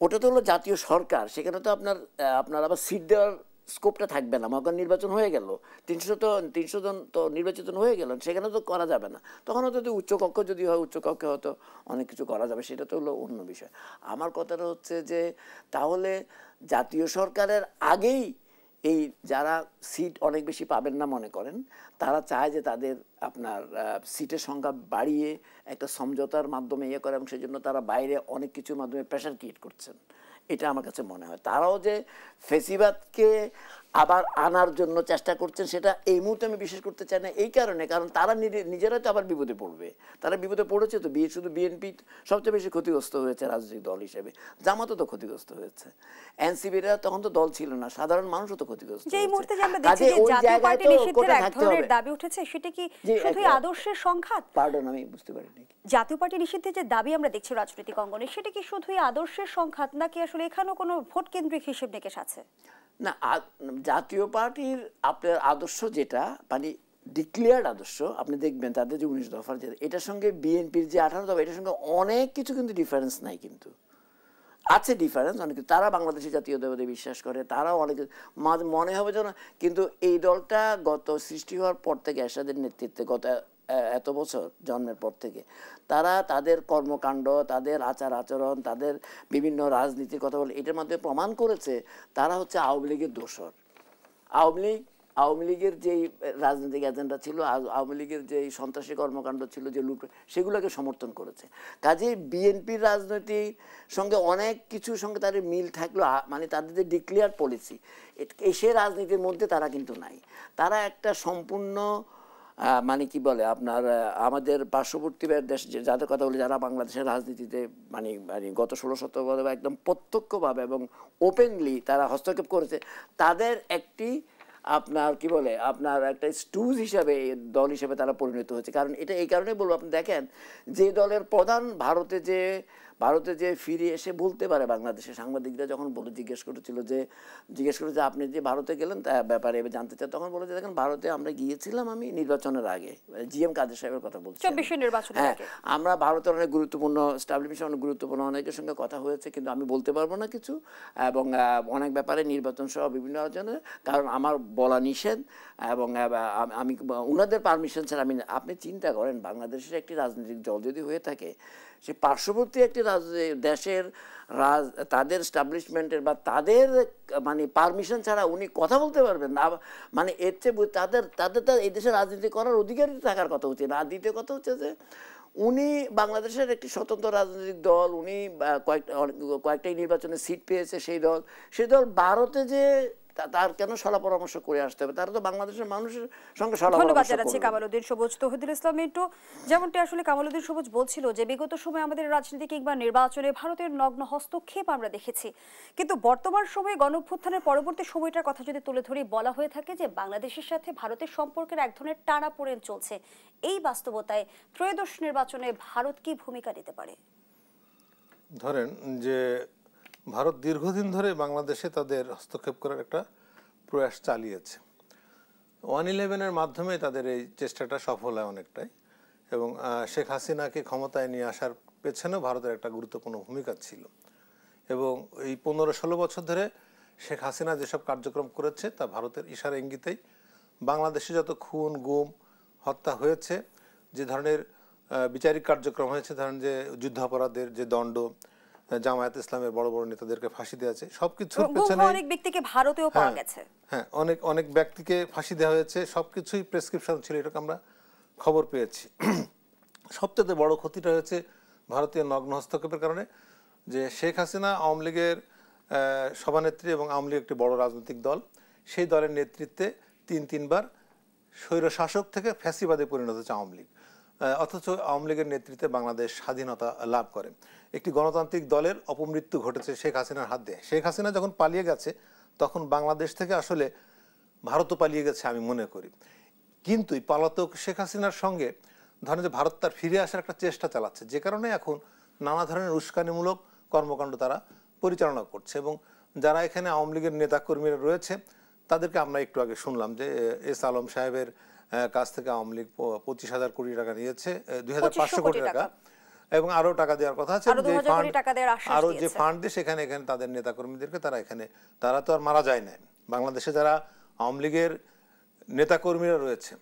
Speaker 2: ওটা তো হলো জাতীয় সরকার, সেখানে তো আপনার আবার সিট দেওয়ার স্কোপটা থাকবে না। মনে করেন নির্বাচন হয়ে গেল, 300 জন তো নির্বাচিত হয়ে গেল, সেখানে তো করা যাবে না। তখন হয়তো উচ্চকক্ষ যদি হয়, উচ্চকক্ষে হয়তো অনেক কিছু করা যাবে, সেটা তো হলো অন্য বিষয়। আমার কথাটা হচ্ছে যে তাহলে জাতীয় সরকারের আগেই এই যারা সিট অনেক বেশি পাবেন না মনে করেন, তারা চায় যে তাদের আপনার সিটের সংখ্যা বাড়িয়ে একটা সমঝোতার মাধ্যমে ইয়ে করে, এবং সেই জন্য তারা বাইরে অনেক কিছুর মাধ্যমে প্রেশার ক্রিয়েট করছেন। এটা আমার কাছে মনে হয় তারাও যে ফেসিবাদকে আবার আনার জন্য চেষ্টা করছেন, সেটা এই মুহূর্তে আমি বিশ্বাস করতে চাই না। এই কারণে, কারণ তারা নিজেরাই তো আবার বিপদে পড়বে। তারা বিপদে পড়েছে তো, শুধু বিএনপি সবচেয়ে বেশি ক্ষতিগ্রস্ত হয়েছে রাজনৈতিক দল হিসেবে, জামাতও তো ক্ষতিগ্রস্ত হয়েছে, এনসিপিরা তখন তো দল ছিল না, সাধারণ মানুষও তো ক্ষতিগ্রস্ত হয়েছে।
Speaker 1: এই মুহূর্তে যে আমরা দেখছি যে জাতীয় পার্টি নিষিদ্ধের এক ধরনের দাবি উঠেছে, সেটা কি শুধুই আদর্শের সংঘাত?
Speaker 2: পার্ডন, আমি বুঝতে পারিনি।
Speaker 1: জাতীয় পার্টি নিষিদ্ধের যে দাবি আমরা দেখছি রাজনৈতিক অঙ্গনে, সেটা কি শুধুই আদর্শের সংঘাত, নাকি আসলে এখানেও কোনো ভোট কেন্দ্রিক হিসেব নিকেশ আছে?
Speaker 2: না, জাতীয় পার্টির আপনার আদর্শ যেটা মানে ডিক্লেয়ার্ড আদর্শ, আপনি দেখবেন তাদের যে 19 দফার যে, এটার সঙ্গে বিএনপির যে 18 দফা, এটার সঙ্গে অনেক কিছু কিন্তু ডিফারেন্স নাই, কিন্তু আছে ডিফারেন্স অনেক। তারা বাংলাদেশের জাতীয়তাবাদে বিশ্বাস করে, তারাও অনেক মনে হবে যেন, কিন্তু এই দলটা গত সৃষ্টি হওয়ার পর থেকে, এরশাদের নেতৃত্বে গত এত বছর জন্মের পর থেকে, তারা তাদের কর্মকাণ্ড, তাদের আচার আচরণ, তাদের বিভিন্ন রাজনীতির কথা বলে, এটার মাধ্যমে প্রমাণ করেছে তারা হচ্ছে আওয়ামী লীগের দোসর। আওয়ামী লীগের যেই রাজনৈতিক এজেন্ডা ছিল, আওয়ামী লীগের যেই সন্ত্রাসী কর্মকাণ্ড ছিল, যে লুট, সেগুলোকে সমর্থন করেছে। কাজেই বিএনপির রাজনীতির সঙ্গে অনেক কিছুর সঙ্গে তাদের মিল থাকলো, মানে তাদের যে ডিক্লেয়ার পলিসি, সে রাজনীতির মধ্যে তারা কিন্তু নাই। তারা একটা সম্পূর্ণ মানে কি বলে আপনার আমাদের পার্শ্ববর্তী দেশ যাদের কথা বলি, যারা বাংলাদেশের রাজনীতিতে মানে গত 16-17 বছর একদম প্রত্যক্ষভাবে এবং ওপেনলি তারা হস্তক্ষেপ করেছে, তাদের একটি আপনার কি বলে আপনার একটা স্টুজ হিসাবে, দল হিসাবে তারা পরিণত হয়েছে। কারণ এটা এই কারণে বলবো, আপনি দেখেন যে দলের প্রধান ভারতে যে ফিরে এসে বলতে পারে, বাংলাদেশের সাংবাদিকরা যখন জিজ্ঞেস করেছিল যে আপনি যে ভারতে গেলেন তার ব্যাপারে জানতে চান, তখন বলে যে দেখেন ভারতে আমরা গিয়েছিলাম আমি নির্বাচনের আগে, জিএম কাদের সাহেবের কথা বলছি,
Speaker 1: 24 নির্বাচনের আগে।
Speaker 2: আমরা ভারতের অনেক গুরুত্বপূর্ণ এস্টাবলিশমেন্ট, অনেক গুরুত্বপূর্ণ অনেকের সঙ্গে কথা হয়েছে, কিন্তু আমি বলতে পারবো না কিছু, এবং অনেক ব্যাপারে নির্বাচন সহ বিভিন্ন আলোচনা, কারণ আমার বলা নিষেধ, এবং আমি ওনাদের পারমিশন ছাড়া আমি। আপনি চিন্তা করেন, বাংলাদেশের একটি রাজনৈতিক দল যদি হয়ে থাকে, সে পার্শ্ববর্তী একটি দেশের তাদের এস্টাবলিশমেন্টের বা তাদের মানে পারমিশন ছাড়া উনি কথা বলতে পারবেন না, মানে এর চেয়ে তাদের এই দেশের রাজনীতি করার অধিকারই থাকার কথা হচ্ছে না। আর দ্বিতীয় কথা হচ্ছে যে উনি বাংলাদেশের একটি স্বতন্ত্র রাজনৈতিক দল, উনি কয়েকটা নির্বাচনে সিট পেয়েছে, সেই দল ভারতে যে তার কেন সলা পরামর্শ করে আসতে হবে? তারা তো বাংলাদেশের মানুষের সঙ্গে সলা পরামর্শ।
Speaker 1: ধন্যবাদ জানাচ্ছি কামালউদ্দিন সবুজ। তৌহিদুল ইসলাম মিন্টু, যেমনটি আসলে কামালউদ্দিন সবুজ বলছিল যে বিগত সময়ে আমাদের রাজনীতি কিংবা নির্বাচনে ভারতের নগ্ন হস্তক্ষেপ আমরা দেখেছি, কিন্তু বর্তমান সময়ে গণঅভ্যুত্থানের পরবর্তী সময়টার কথা যদি তুলে ধরি, বলা হয়ে থাকে যে বাংলাদেশের সাথে ভারতের সম্পর্কের এক ধরনের টানাপোড়েন চলছে। এই বাস্তবতায় ত্রয়োদশ নির্বাচনে ভারত কি ভূমিকা নিতে পারে?
Speaker 3: ধরেন যে ভারত দীর্ঘদিন ধরে বাংলাদেশে তাদের হস্তক্ষেপ করার একটা প্রয়াস চালিয়েছে। 1/11-এর মাধ্যমে তাদের এই চেষ্টাটা সফল হয় অনেকটাই, এবং শেখ হাসিনাকে ক্ষমতায় নিয়ে আসার পেছনেও ভারতের একটা গুরুত্বপূর্ণ ভূমিকা ছিল। এবং এই 15-16 বছর ধরে শেখ হাসিনা যেসব কার্যক্রম করেছে তা ভারতের ইশারা ইঙ্গিতেই বাংলাদেশে যত খুন, গুম, হত্যা হয়েছে, যে ধরনের বিচারিক কার্যক্রম হয়েছে, ধরেন যে যুদ্ধাপরাধের যে দণ্ড, জামায়াত ইসলামের বড় বড় নেতাদেরকে ফাঁসি দেওয়া হয়েছে, সবকিছুর পেছনে
Speaker 1: অনেক ব্যক্তিকে ভারতেও পাওয়া গেছে।
Speaker 3: হ্যাঁ, অনেক ব্যক্তিকে ফাঁসি দেওয়া হয়েছে, সবকিছুই প্রেসক্রিপশন ছিল, এটাকে আমরা খবর পেয়েছি। সবচেয়ে বড় ক্ষতিটা হয়েছে ভারতীয় নগ্ন হস্তক্ষেপের কারণে, যে শেখ হাসিনা আওয়ামী লীগের সভানেত্রী এবং আওয়ামী লীগ একটি বড় রাজনৈতিক দল, সেই দলের নেতৃত্বে তিনবার স্বৈরশাসক থেকে ফ্যাসিবাদে পরিণত হচ্ছে আওয়ামী লীগ। অথচ আওয়ামী লীগের নেতৃত্বে বাংলাদেশ স্বাধীনতা লাভ করে। একটি গণতান্ত্রিক দলের অপমৃত্যু ঘটেছে শেখ হাসিনার হাত দিয়ে। শেখ হাসিনা যখন পালিয়ে গেছে তখন বাংলাদেশ থেকে আসলে ভারতও পালিয়ে গেছে আমি মনে করি। কিন্তু এই পলাতক শেখ হাসিনার সঙ্গে ধরেন যে ভারত তার ফিরে আসার একটা চেষ্টা চালাচ্ছে, যে কারণে এখন নানা ধরনের উস্কানিমূলক কর্মকাণ্ড তারা পরিচালনা করছে। এবং যারা এখানে আওয়ামী লীগের নেতাকর্মীরা রয়েছে তাদেরকে আমরা একটু আগে শুনলাম যে এস আলম সাহেবের কাছ থেকে আওয়ামী লীগ 25,000 কোটি টাকা নিয়েছে, 2,500 কোটি টাকা, এবং আরো টাকা দেওয়ার কথা আছে, আরো যে ফান্ড দিয়ে সেখানে তাদের নেতাকর্মীদেরকে তারা তো আর মারা যায় না, বাংলাদেশে যারা আওয়ামী লীগের নেতাকর্মীরা রয়েছে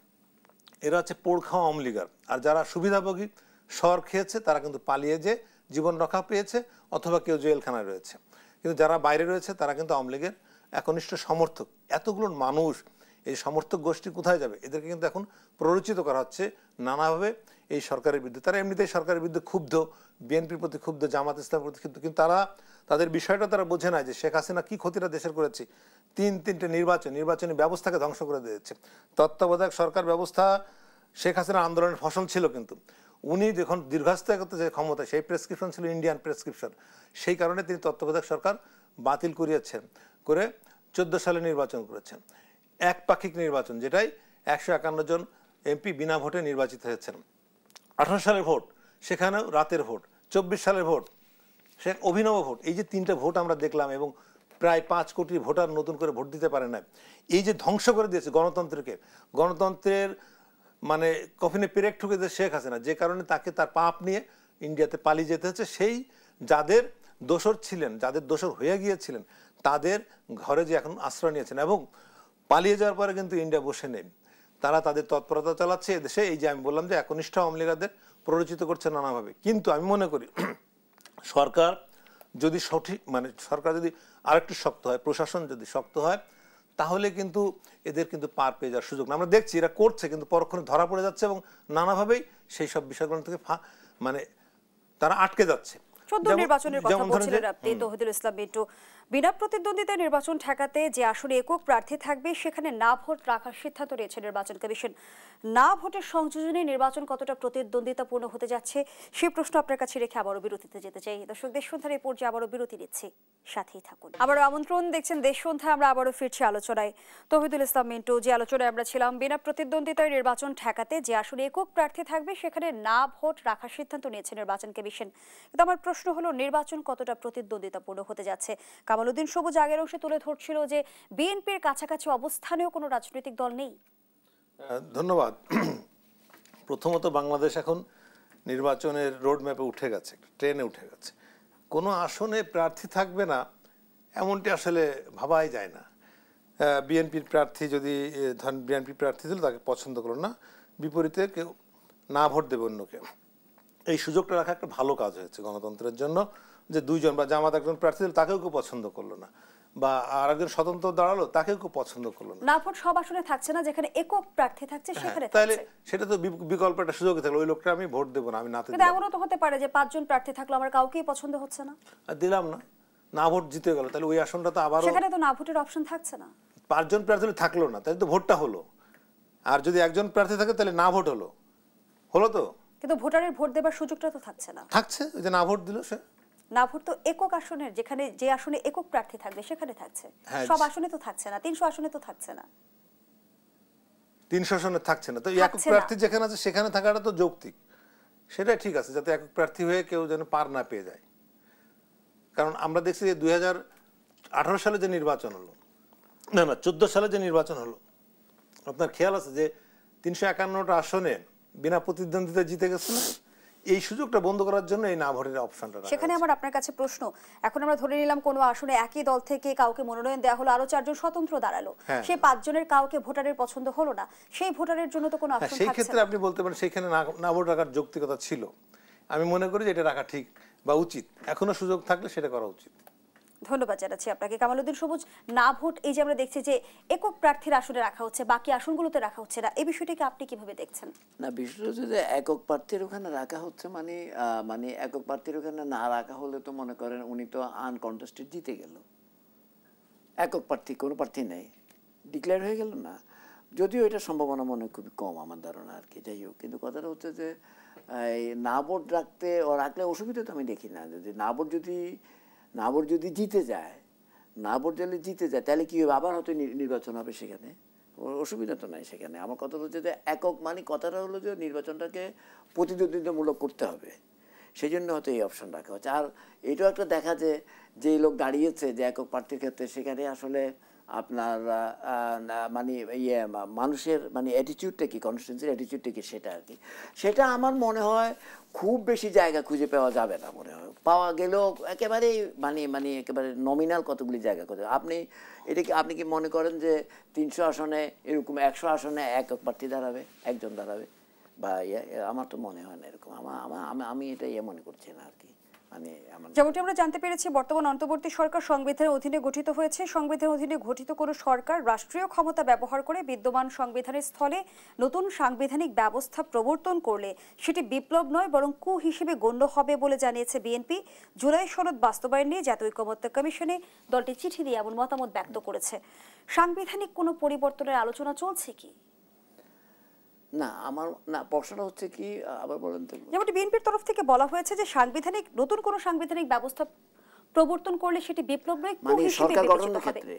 Speaker 3: এরা হচ্ছে পোড় খাওয়া আওয়ামী লীগার, আর যারা সুবিধাভোগী শহর খেয়েছে তারা কিন্তু পালিয়ে যে জীবন রক্ষা পেয়েছে অথবা কেউ জেলখানায় রয়েছে। কিন্তু যারা বাইরে রয়েছে তারা কিন্তু আওয়ামী লীগের একনিষ্ঠ সমর্থক। এতগুলো মানুষ, এই সমর্থক গোষ্ঠী কোথায় যাবে? এদেরকে কিন্তু এখন প্ররোচিত করা হচ্ছে নানাভাবে এই সরকারের বিরুদ্ধে। তারা এমনিতেই সরকারের বিরুদ্ধে ক্ষুব্ধ, বিএনপির প্রতি ক্ষুব্ধ, জামাত ইসলামের প্রতি ক্ষুব্ধ, কিন্তু তাদের বিষয়টা তারা বোঝে না যে শেখ হাসিনা কি ক্ষতিটা দেশের করেছে। তিনটে নির্বাচনী ব্যবস্থাকে ধ্বংস করে দিয়েছে। তত্ত্বাবধায়ক সরকার ব্যবস্থা শেখ হাসিনার আন্দোলনের ফসল ছিল, কিন্তু উনি যখন দীর্ঘস্থায়ী করতে যে ক্ষমতা, সেই প্রেসক্রিপশন ছিল ইন্ডিয়ান প্রেসক্রিপশন। সেই কারণে তিনি তত্ত্বাবধায়ক সরকার বাতিল করিয়েছেন, করে 14 সালে নির্বাচন করেছেন, একপাক্ষিক নির্বাচন, যেটাই 151 জন এমপি বিনা ভোটে নির্বাচিত হয়েছেন। 18 সালের ভোট, সেখানেও রাতের ভোট। 24 সালের ভোট, সে অভিনব ভোট। এই যে 3টে ভোট আমরা দেখলাম, এবং প্রায় 5 কোটি ভোটার নতুন করে ভোট দিতে পারে না। এই যে ধ্বংস করে দিয়েছে গণতন্ত্রের মানে কফিনে পেরেক ঠুকে দিয়েছে শেখ হাসিনা, যে কারণে তাকে তার পাপ নিয়ে ইন্ডিয়াতে পালিয়ে যেতে হচ্ছে। সেই যাদের দোসর ছিলেন, যাদের দোসর হয়ে গিয়েছিলেন, তাদের ঘরে যে এখন আশ্রয় নিয়েছেন, এবং পালিয়ে যাওয়ার পরে কিন্তু ইন্ডিয়া বসে নেই, তারা তাদের তৎপরতা চালাচ্ছে এদেশে। এই যে আমি বললাম যে একনিষ্ঠ আওয়ামী লীগারদের প্ররোচিত করছে নানাভাবে। কিন্তু আমি মনে করি সরকার যদি সরকার যদি আরেকটু শক্ত হয়, প্রশাসন যদি শক্ত হয়, তাহলে কিন্তু এদের কিন্তু পার পেয়ে যাওয়ার সুযোগ না। আমরা দেখছি এরা করছে, কিন্তু পরক্ষণে ধরা পড়ে যাচ্ছে, এবং নানাভাবেই সেই সব বিষয়গুলো থেকে তারা আটকে যাচ্ছে।
Speaker 1: নির্বাচনের কথা বলছিলেন আপনি, তৌহিদুল ইসলাম মিন্টু। বিনা প্রতিদ্বন্দ্বিতায় নির্বাচন ঠেকাতে যে আসলে একক প্রার্থী থাকবে সেখানে না ভোট রাখার সিদ্ধান্ত নিয়েছে নির্বাচন কমিশন। না ভোটের সংযোজনে নির্বাচন কতটা প্রতিদ্বন্দ্বিতাপূর্ণ হতে যাচ্ছে সে প্রশ্ন আপনার কাছে রেখে আবারও বিরতিতে যেতে চাই। দর্শক, দেশ সন্ধ্যার এই পর্যায়ে আবারও বিরতি নিচ্ছি, সাথেই থাকুন। আবারও আমন্ত্রণ, দেখছেন দেশ সন্ধ্যা। আমরা আবারও ফিরছি আলোচনায়। তৌহিদুল ইসলাম মিন্টু, যে আলোচনায় আমরা ছিলাম, বিনা প্রতিদ্বন্দ্বিতায় নির্বাচন ঠেকাতে যে আসলে একক প্রার্থী থাকবে সেখানে না ভোট রাখার সিদ্ধান্ত নিয়েছে নির্বাচন কমিশন। কিন্তু আমার প্রশ্ন হলো, নির্বাচন কতটা প্রতিদ্বন্দ্বিতাপূর্ণ হতে যাচ্ছে? কামালউদ্দিন সবুজ আগের অংশে তুলে ধরছিল যে বিএনপির কাছাকাছি অবস্থানেও কোনো রাজনৈতিক দল নেই।
Speaker 3: ধন্যবাদ। প্রথমত বাংলাদেশ এখন নির্বাচনের রোড ম্যাপে উঠে গেছে, ট্রেনে উঠে গেছে। কোনো আসনে প্রার্থী থাকবে না এমনটি আসলে ভাবাই যায় না। বিএনপির প্রার্থী যদি ধরেন, বিএনপি প্রার্থী দিল, তাকে পছন্দ করলো না, বিপরীতে কেউ না ভোট দেবে অন্যকে, এই সুযোগটা রাখা একটা ভালো কাজ হয়েছে গণতন্ত্রের জন্য। যে দুইজন বা জামাত একজন প্রার্থী দিল, তাকেও কেউ পছন্দ করলো না, বা আর একজন স্বতন্ত্র দাঁড়ালো, তাকেও কেউ পছন্দ করলো না।
Speaker 1: না ভোট সব আসনে থাকছে না, যেখানে একক প্রার্থী থাকছে সেখানে থাকছে।
Speaker 3: তাহলে সেটা তো বিকল্প একটা সুযোগ থাকলো, ওই লোকটা আমি ভোট দেবো না, আমি নাতে।
Speaker 1: কিন্তু এমনও তো হতে পারে যে 5 জন প্রার্থী থাকলো, আমার কাউকেই পছন্দ হচ্ছে না,
Speaker 3: আর দিলাম না, না ভোট জিতে গেল, তাহলে ওই আসনটা তো আবারও,
Speaker 1: সেখানে তো না ভোটের অপশন থাকছে না।
Speaker 3: 5 জন প্রার্থী থাকলো না, তাহলে তো ভোটটা হলো। আর যদি একজন প্রার্থী থাকে তাহলে না ভোট হলো তো,
Speaker 1: কিন্তু ভোটারের ভোট দেবার সুযোগটা তো থাকছে না।
Speaker 3: থাকছে, ওই যে না ভোট দিল সে।
Speaker 1: না ভোট তো একক আসনের, যেখানে যে আসনে একক প্রার্থী থাকবে সেখানে থাকছে, সব আসনে তো থাকছে না, 300 আসনে তো থাকছে না,
Speaker 3: 300 আসনে থাকছে না। তো একক প্রার্থী যেখানে আছে সেখানে থাকাটা তো যৌক্তিক, সেটাই ঠিক আছে, যাতে একক প্রার্থী হয়ে কেউ যেন পার না পেয়ে যায়। কারণ আমরা দেখছি যে 2018 সালে যে নির্বাচন হলো, না 14 সালে যে নির্বাচন হলো, আপনার খেয়াল আছে যে 351টা আসনে বিনা প্রতিদ্বন্দ্বিতা জিতে গেছে না? এই সুযোগটা বন্ধ করার জন্য এই না ভোটের অপশনটা।
Speaker 1: সেখানে আমার আপনার কাছে প্রশ্ন, এখন আমরা ধরে নিলাম কোনো আসনে একই দল থেকে কাউকে মনোনয়ন দেওয়া হলো, আরো 4 জন স্বতন্ত্র দাঁড়ালো, সেই 5 জনের কাউকে ভোটারের পছন্দ হলো না, সেই ভোটারের জন্য তো কোনো অপশন থাকছে না।
Speaker 3: সেই ক্ষেত্রে আপনি বলতে পারেন সেখানে না ভোট রাখার যৌক্তিকতা ছিল। আমি মনে করি যে এটা রাখা ঠিক বা উচিত, এখনো সুযোগ থাকলে সেটা করা উচিত।
Speaker 1: ধন্যবাদ জানাচ্ছি আপনাকে কামালউদ্দিন সবুজ। না ভোট, এই যে আমরা দেখছি যে একক প্রার্থীর আসনে রাখা হচ্ছে, বাকি আসনগুলোতে রাখা হচ্ছে না, এই বিষয়টাকে আপনি কিভাবে দেখছেন?
Speaker 2: না, বিষয়টা হচ্ছে যে একক প্রার্থীর ওখানে রাখা হচ্ছে, মানে একক প্রার্থীর ওখানে না রাখা হলে তো মনে করেন উনি তো আনকন্টেস্টেড জিতে গেল, একক প্রার্থী কোনো প্রার্থী নেই, ডিক্লেয়ার হয়ে গেল না। যদিও এটা সম্ভাবনা মনে খুবই কম আমার ধারণা আর কি, যাই হোক। কিন্তু কথাটা হচ্ছে যে এই না ভোট রাখলে অসুবিধা তো আমি দেখি না। যদি না ভোট যদি জিতে যায়, তাহলে কি হবে, আবার হয়তো নির্বাচন হবে, সেখানে অসুবিধা তো নাই সেখানে। আমার কথা হচ্ছে যে একক কথাটা হলো যে নির্বাচনটাকে প্রতিদ্বন্দ্বিতামূলক করতে হবে, সেই জন্য হয়তো এই অপশন রাখা হচ্ছে। আর এটাও একটা দেখা যে লোক দাঁড়িয়েছে যে একক প্রার্থীর ক্ষেত্রে, সেখানে আসলে আপনার মানে ইয়ে মানুষের মানে অ্যাটিটিউডটা কি, কনস্টিটিউয়েন্সির অ্যাটিটিউডটা কি, সেটা আর কি। সেটা আমার মনে হয় খুব বেশি জায়গা খুঁজে পাওয়া যাবে না, মনে হয় পাওয়া গেলেও একেবারেই মানে একেবারে নমিনাল কতগুলি জায়গা খুঁজে। আপনি কি মনে করেন যে 300 আসনে এরকম 100 আসনে এক প্রার্থী দাঁড়াবে, একজন দাঁড়াবে বা আমার তো মনে হয় না এরকম। আমি এটা মনে করছি না আর কি।
Speaker 1: যেমনটি আমরা জানতে পেরেছি, বর্তমান অন্তর্বর্তী সরকার সংবিধানের অধীনে গঠিত হয়েছে। সংবিধানের অধীনে গঠিত কোনো সরকার রাষ্ট্রীয় ক্ষমতা ব্যবহার করে বিদ্যমান সংবিধানের স্থলে নতুন সাংবিধানিক ব্যবস্থা প্রবর্তন করলে সেটি বিপ্লব নয় বরং কু হিসেবে গণ্য হবে বলে জানিয়েছে বিএনপি। জুলাই সনদ বাস্তবায়ন নিয়ে জাতীয় ঐকমত্য কমিশনে দলটি চিঠি দিয়ে এমন মতামত ব্যক্ত করেছে। সাংবিধানিক কোনো পরিবর্তনের আলোচনা চলছে কি?
Speaker 2: না, আমার না, প্রশ্নটা হচ্ছে কি আবার বলেন তো।
Speaker 1: যেমনটি বিএনপির তরফ থেকে বলা হয়েছে যে নতুন কোনো সাংবিধানিক ব্যবস্থা প্রবর্তন করলে সেটি বিপ্লব নয়,
Speaker 2: মানে সরকার গঠনের ক্ষেত্রে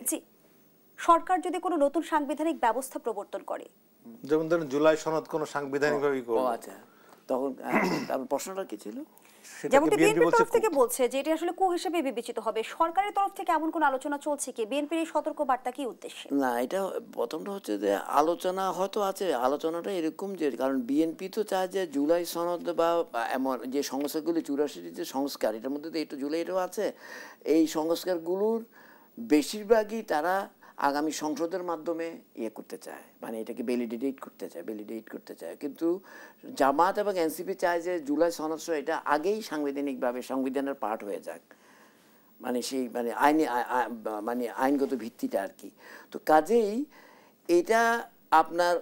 Speaker 1: সরকার যদি কোনো নতুন সাংবিধানিক ব্যবস্থা প্রবর্তন করে,
Speaker 3: যেমন ধরুন জুলাই সনদ কোনো সাংবিধানিক ভাবে করবে,
Speaker 2: আচ্ছা, তখন তারপর প্রশ্নটা কি ছিল?
Speaker 1: যেমনটি বিএনপির তরফ থেকে বলছে যে এটি আসলে কু হিসেবে বিবেচিত হবে। সরকারের তরফ থেকে এমন কোন আলোচনা চলছে কি? বিএনপির এই সতর্ক বার্তা কি উদ্দেশ্যে?
Speaker 2: না, এটা প্রথমটা হচ্ছে যে আলোচনা হয়তো আছে। আলোচনাটা এরকম যে, কারণ বিএনপি তো চায় যে জুলাই সনদ বা এমন যে সংস্কারগুলি 84 যে সংস্কার, এটার মধ্যে তো একটু জুলাই এটাও আছে। এই সংস্কারগুলোর বেশিরভাগই তারা আগামী সংসদের মাধ্যমে করতে চায়, মানে এটাকে ভ্যালিডেট করতে চায়। কিন্তু জামাত এবং এনসিপি চায় যে জুলাই সনদ এটা আগেই সাংবিধানিকভাবে সংবিধানের পার্ট হয়ে যাক, মানে সেই মানে আইনগত ভিত্তিটা আর কি। তো কাজেই এটা আপনার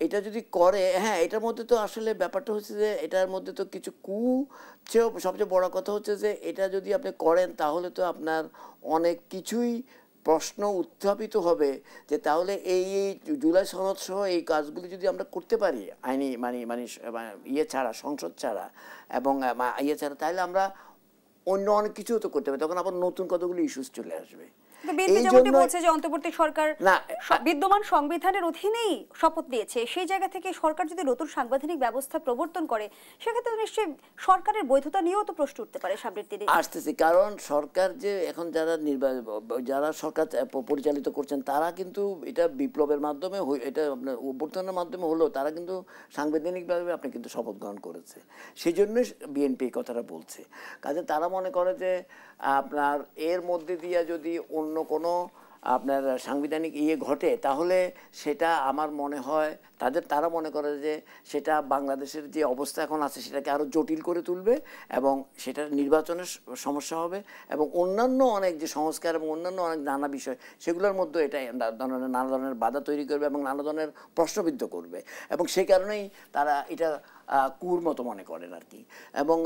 Speaker 2: এটা যদি করে, হ্যাঁ, এটার মধ্যে তো আসলে ব্যাপারটা হচ্ছে যে এটার মধ্যে তো কিছু চেয়েও সবচেয়ে বড় কথা হচ্ছে যে এটা যদি আপনি করেন তাহলে তো আপনার অনেক কিছুই প্রশ্ন উত্থাপিত হবে যে তাহলে এই জুলাই সনদ সহ এই কাজগুলি যদি আমরা করতে পারি আইনি মানে ছাড়া, সংসদ ছাড়া এবং ছাড়া, তাহলে আমরা অন্য অনেক কিছু তো করতে পারি। তখন আবার নতুন কতগুলো ইস্যুস চলে আসবে।
Speaker 1: অন্তর্বর্তী সরকার বিদ্যমান সংবিধানের অধীনেই শপথ নিয়েছে, সেই জায়গা থেকে সরকার যদি নতুন সাংবিধানিক ব্যবস্থা প্রবর্তন করে সেক্ষেত্রে নিশ্চয়ই সরকারের বৈধতা নিয়েও তো প্রশ্ন উঠতে পারে সামনের দিনে
Speaker 2: আসতেছে। কারণ সরকার যে এখন যারা সরকার পরিচালিত করছেন তারা কিন্তু এটা বিপ্লবের মাধ্যমে, এটা আপনার অভ্যুত্থানের মাধ্যমে হলেও তারা কিন্তু সাংবিধানিকভাবে আপনি কিন্তু শপথ গ্রহণ করেছে। সেই জন্যই বিএনপি এই কথাটা বলছে। কাজে তারা মনে করে যে আপনার এর মধ্যে দিয়ে যদি অন্য কোনো আপনার সাংবিধানিক ঘটে তাহলে সেটা আমার মনে হয় তারা মনে করে যে সেটা বাংলাদেশের যে অবস্থা এখন আছে সেটাকে আরও জটিল করে তুলবে এবং সেটা নির্বাচনের সমস্যা হবে এবং অন্যান্য অনেক যে সংস্কার এবং অন্যান্য অনেক নানা বিষয় সেগুলোর মধ্যে এটা নানা ধরনের বাধা তৈরি করবে এবং নানা ধরনের প্রশ্নবিদ্ধ করবে এবং সেই কারণেই তারা এটা কুর মতো মনে করেন আর কি। এবং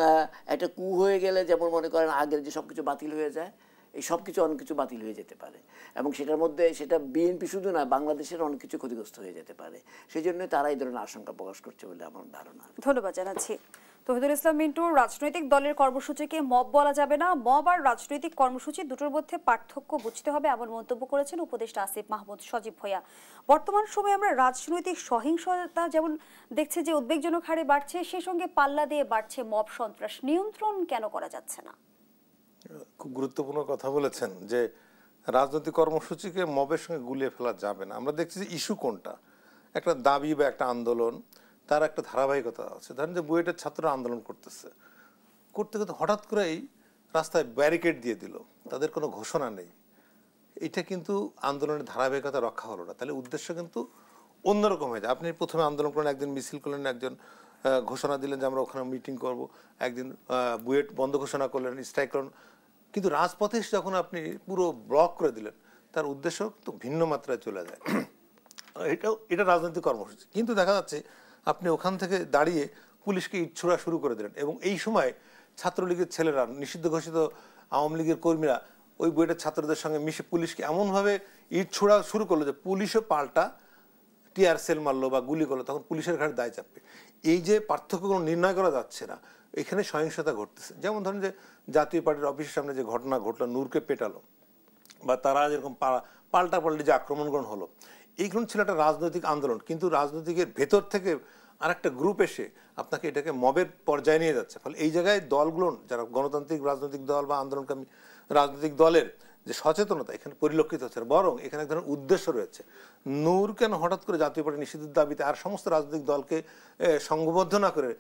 Speaker 2: একটা কু হয়ে গেলে যেমন মনে করেন আগের যে সব কিছু বাতিল হয়ে যায়, এই সব কিছু অনেক কিছু বাতিল হয়ে যেতে পারে এবং সেটার মধ্যে সেটা বিএনপি শুধু না, বাংলাদেশের অনেক কিছু ক্ষতিগ্রস্ত হয়ে যেতে পারে। সেই জন্য তারা এই ধরনের আশঙ্কা প্রকাশ করছে বলে আমার ধারণা।
Speaker 1: ধন্যবাদ জানাচ্ছি তৌহিদুল ইসলাম মিন্টু। রাজনৈতিক দলের কর্মসূচিকে মব বলা যাবে না, মব আর রাজনৈতিক কর্মসূচি দুটোর মধ্যে পার্থক্য বুঝতে হবে, এমন মন্তব্য করেছেন উপদেষ্টা আসিফ মাহমুদ সজীব ভূঁইয়া। বর্তমান সময়ে আমরা রাজনৈতিক সহিংসতা যেমন দেখছি যে উদ্বেগজনক হারে বাড়ছে, সেই সঙ্গে পাল্লা দিয়ে বাড়ছে মব সন্ত্রাস। নিয়ন্ত্রণ কেন করা যাচ্ছে না?
Speaker 3: খুব গুরুত্বপূর্ণ কথা বলেছেন যে রাজনৈতিক কর্মসূচিকে মবের সঙ্গে গুলিয়ে ফেলা যাবে না। আমরা দেখছি যে ইস্যু কোনটা, একটা দাবি বা একটা আন্দোলন, তার একটা ধারাবাহিকতা আছে। ধরেন যে বুয়েটের ছাত্ররা আন্দোলন করতে করতে হঠাৎ করেই রাস্তায় ব্যারিকেড দিয়ে দিল, তাদের কোনো ঘোষণা নেই, এটা কিন্তু আন্দোলনের ধারাবাহিকতা রক্ষা হলো না। তাহলে উদ্দেশ্য কিন্তু অন্যরকম হয়ে যায়। আপনি প্রথমে আন্দোলন করলেন, একদিন মিছিল করলেন, একজন ঘোষণা দিলেন যে আমরা ওখানে মিটিং করব, একদিন বুয়েট বন্ধ ঘোষণা করলেন, স্ট্রাইক করলেন, কিন্তু রাজপথে যখন আপনি পুরো ব্লক করে দিলেন তার উদ্দেশ্য তো ভিন্ন মাত্রায় চলে যায়। এটা রাজনৈতিক কর্মসূচি। কিন্তু দেখা যাচ্ছে আপনি ওখান থেকে দাঁড়িয়ে পুলিশকে ইট ছোড়া শুরু করে দিলেন এবং এই সময় ছাত্রলীগের ছেলেরা, নিষিদ্ধ ঘোষিত আওয়ামী লীগের কর্মীরা ওই বুয়েটের ছাত্রদের সঙ্গে মিশে পুলিশকে এমনভাবে ইট ছোড়া শুরু করলো যে পুলিশও পাল্টা টিয়ার সেল মারলো বা গুলি করলো, তখন পুলিশের ঘাড়ে দায় চাপবে। এই যে পার্থক্য কোনো নির্ণয় করা যাচ্ছে না, এখানে সহিংসতা ঘটতেছে। যেমন ধরেন যে জাতীয় পার্টির অফিসের সামনে যে ঘটনা ঘটলো, নূরকে পেটালো বা তারা যেরকম পাল্টা যে আক্রমণগ্রহণ হলো, এইগুলো ছিল একটা রাজনৈতিক আন্দোলন। কিন্তু রাজনৈতিকের ভেতর থেকে আরেকটা গ্রুপ এসে আপনাকে এটাকে মবের পর্যায়ে নিয়ে যাচ্ছে। ফলে এই জায়গায় দলগুলো, যারা গণতান্ত্রিক রাজনৈতিক দল বা আন্দোলনকামী রাজনৈতিক দলের যে সচেতনতা এখানে পরিলক্ষিত হচ্ছে না, বরং এখানে এক ধরনের উদ্দেশ্য রয়েছে। নূর কেন হঠাৎ করে জাতীয় পার্টি নিষিদ্ধের দাবিতে আর সমস্ত রাজনৈতিক দলকে সংঘবদ্ধ না করে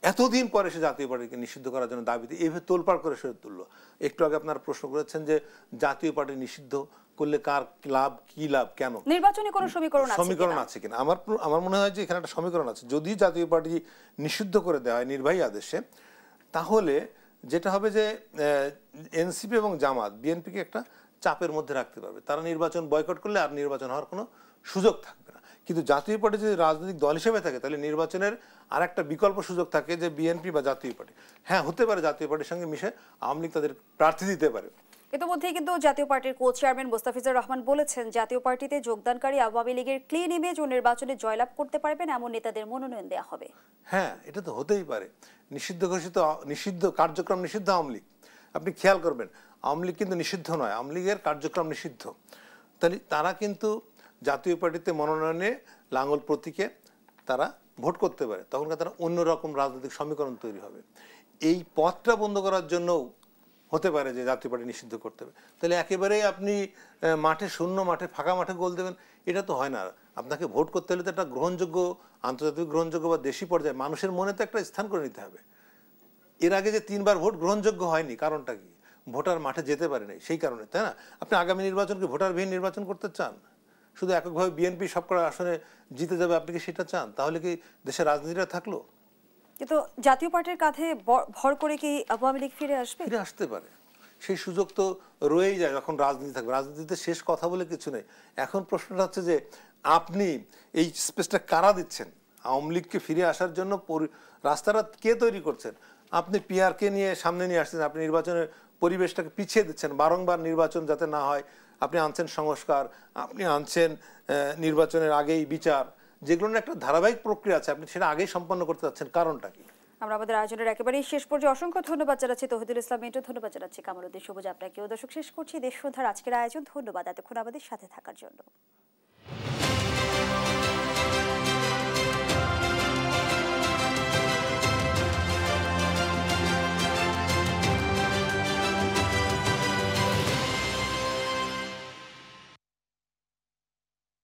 Speaker 3: এতদিন পরে সে জাতীয় পার্টিকে নিষিদ্ধ করার জন্য দাবিতে এইভাবে তোলপাড় করে সরে তুললো? একটু আগে আপনারা প্রশ্ন করেছেন যে জাতীয় পার্টি নিষিদ্ধ করলে কার লাভ, কি লাভ, কেন,
Speaker 1: নির্বাচনে কোনো সমীকরণ
Speaker 3: আছে কিনা। আমার মনে হয় যে এখানে একটা সমীকরণ আছে। যদি জাতীয় পার্টি নিষিদ্ধ করে দেওয়া হয় নির্বাহী আদেশে, তাহলে যেটা হবে যে এনসিপি এবং জামাত বিএনপিকে একটা চাপের মধ্যে রাখতে পারবে। তারা নির্বাচন বয়কট করলে আর নির্বাচন হওয়ার কোনো সুযোগ থাকবে না। কিন্তু জাতীয় পার্টি যদি রাজনৈতিক দল হিসেবে থাকে তাহলে নির্বাচনের আর একটা বিকল্প সুযোগ থাকে যে বিএনপি বা জাতীয় পার্টি, হ্যাঁ হতে পারে জাতীয় পার্টির সঙ্গে মিশে আওয়ামী লীগ তাদের প্রার্থী দিতে পারে।
Speaker 1: ইতিমধ্যেই কিন্তু জাতীয় পার্টির কো চেয়ারম্যান মোস্তাফিজুর রহমান বলেছেন জাতীয় পার্টিতে যোগদানকারী আওয়ামী লীগের ক্লিন ইমেজ ও নির্বাচনে জয়লাভ করতে পারবেন এমন নেতাদের মনোনয়ন দেওয়া হবে।
Speaker 3: হ্যাঁ, এটা তো হতেই পারে। নিষিদ্ধ কার্যক্রম নিষিদ্ধ আওয়ামী লীগ। আপনি খেয়াল করবেন আওয়ামী লীগ কিন্তু নিষিদ্ধ নয়, আওয়ামী লীগের কার্যক্রম নিষিদ্ধ। তাহলে তারা কিন্তু জাতীয় পার্টিতে মনোনয়নে লাঙ্গল প্রতীকে তারা ভোট করতে পারে, তখন তারা অন্যরকম রাজনৈতিক সমীকরণ তৈরি হবে। এই পথটা বন্ধ করার জন্যও হতে পারে যে জাতীয় পার্টি নিষিদ্ধ করতে হবে। তাহলে একেবারেই আপনি মাঠে শূন্য মাঠে ফাঁকা মাঠে গোল দেবেন, এটা তো হয় না। আপনাকে ভোট করতে হলে তো একটা গ্রহণযোগ্য, আন্তর্জাতিক গ্রহণযোগ্য বা দেশি পর্যায়ে মানুষের মনে তো একটা স্থান করে নিতে হবে। এর আগে যে 3 বার ভোট গ্রহণযোগ্য হয়নি, কারণটা কি? ভোটার মাঠে যেতে পারে নাই, সেই কারণে, তাই না? আপনি আগামী নির্বাচনকে ভোটারবিহীন নির্বাচন করতে চান? শুধু এককভাবে বিএনপি সবকটা আসনে জিতে যাবে, আপনি কি সেটা চান? তাহলে কি দেশের রাজনীতিটা থাকলো?
Speaker 1: কিন্তু জাতীয় পার্টির কাঁধে ভর করে কি আওয়ামী লীগ ফিরে আসবে?
Speaker 3: ফিরে আসতে পারে, সেই সুযোগ তো রয়েই যায় যখন রাজনীতি থাকবে। রাজনীতিতে শেষ কথা বলে কিছু নেই। এখন প্রশ্নটা হচ্ছে যে আপনি এই স্পেসটা কারা দিচ্ছেন? আওয়ামী লীগকে ফিরে আসার জন্য রাস্তাটা কে তৈরি করছেন? আপনি পিআরকে নিয়ে সামনে নিয়ে আসছেন, আপনি নির্বাচনের পরিবেশটাকে পিছিয়ে দিচ্ছেন, বারংবার নির্বাচন যাতে না হয়। আপনি আনছেন সংস্কার, আপনি আনছেন নির্বাচনের আগেই বিচার, যেগুলোর একটা ধারাবাহিক প্রক্রিয়া আছে, আপনি সেটা আগেই সম্পন্ন করতে চাচ্ছেন, কারণটা কি?
Speaker 1: আমরা আমাদের আয়োজনের একেবারেই শেষ পর্যায়ে অসংখ্য ধন্যবাদ জানাচ্ছি তৌহিদুল ইসলাম মিন্টু, ধন্যবাদ জানাচ্ছি কামালউদ্দিন সবুজ আপনাকেও। দর্শক, শেষ করছি দেশ সন্ধ্যার আজকের আয়োজন। ধন্যবাদ এতক্ষণ আমাদের সাথে থাকার জন্য।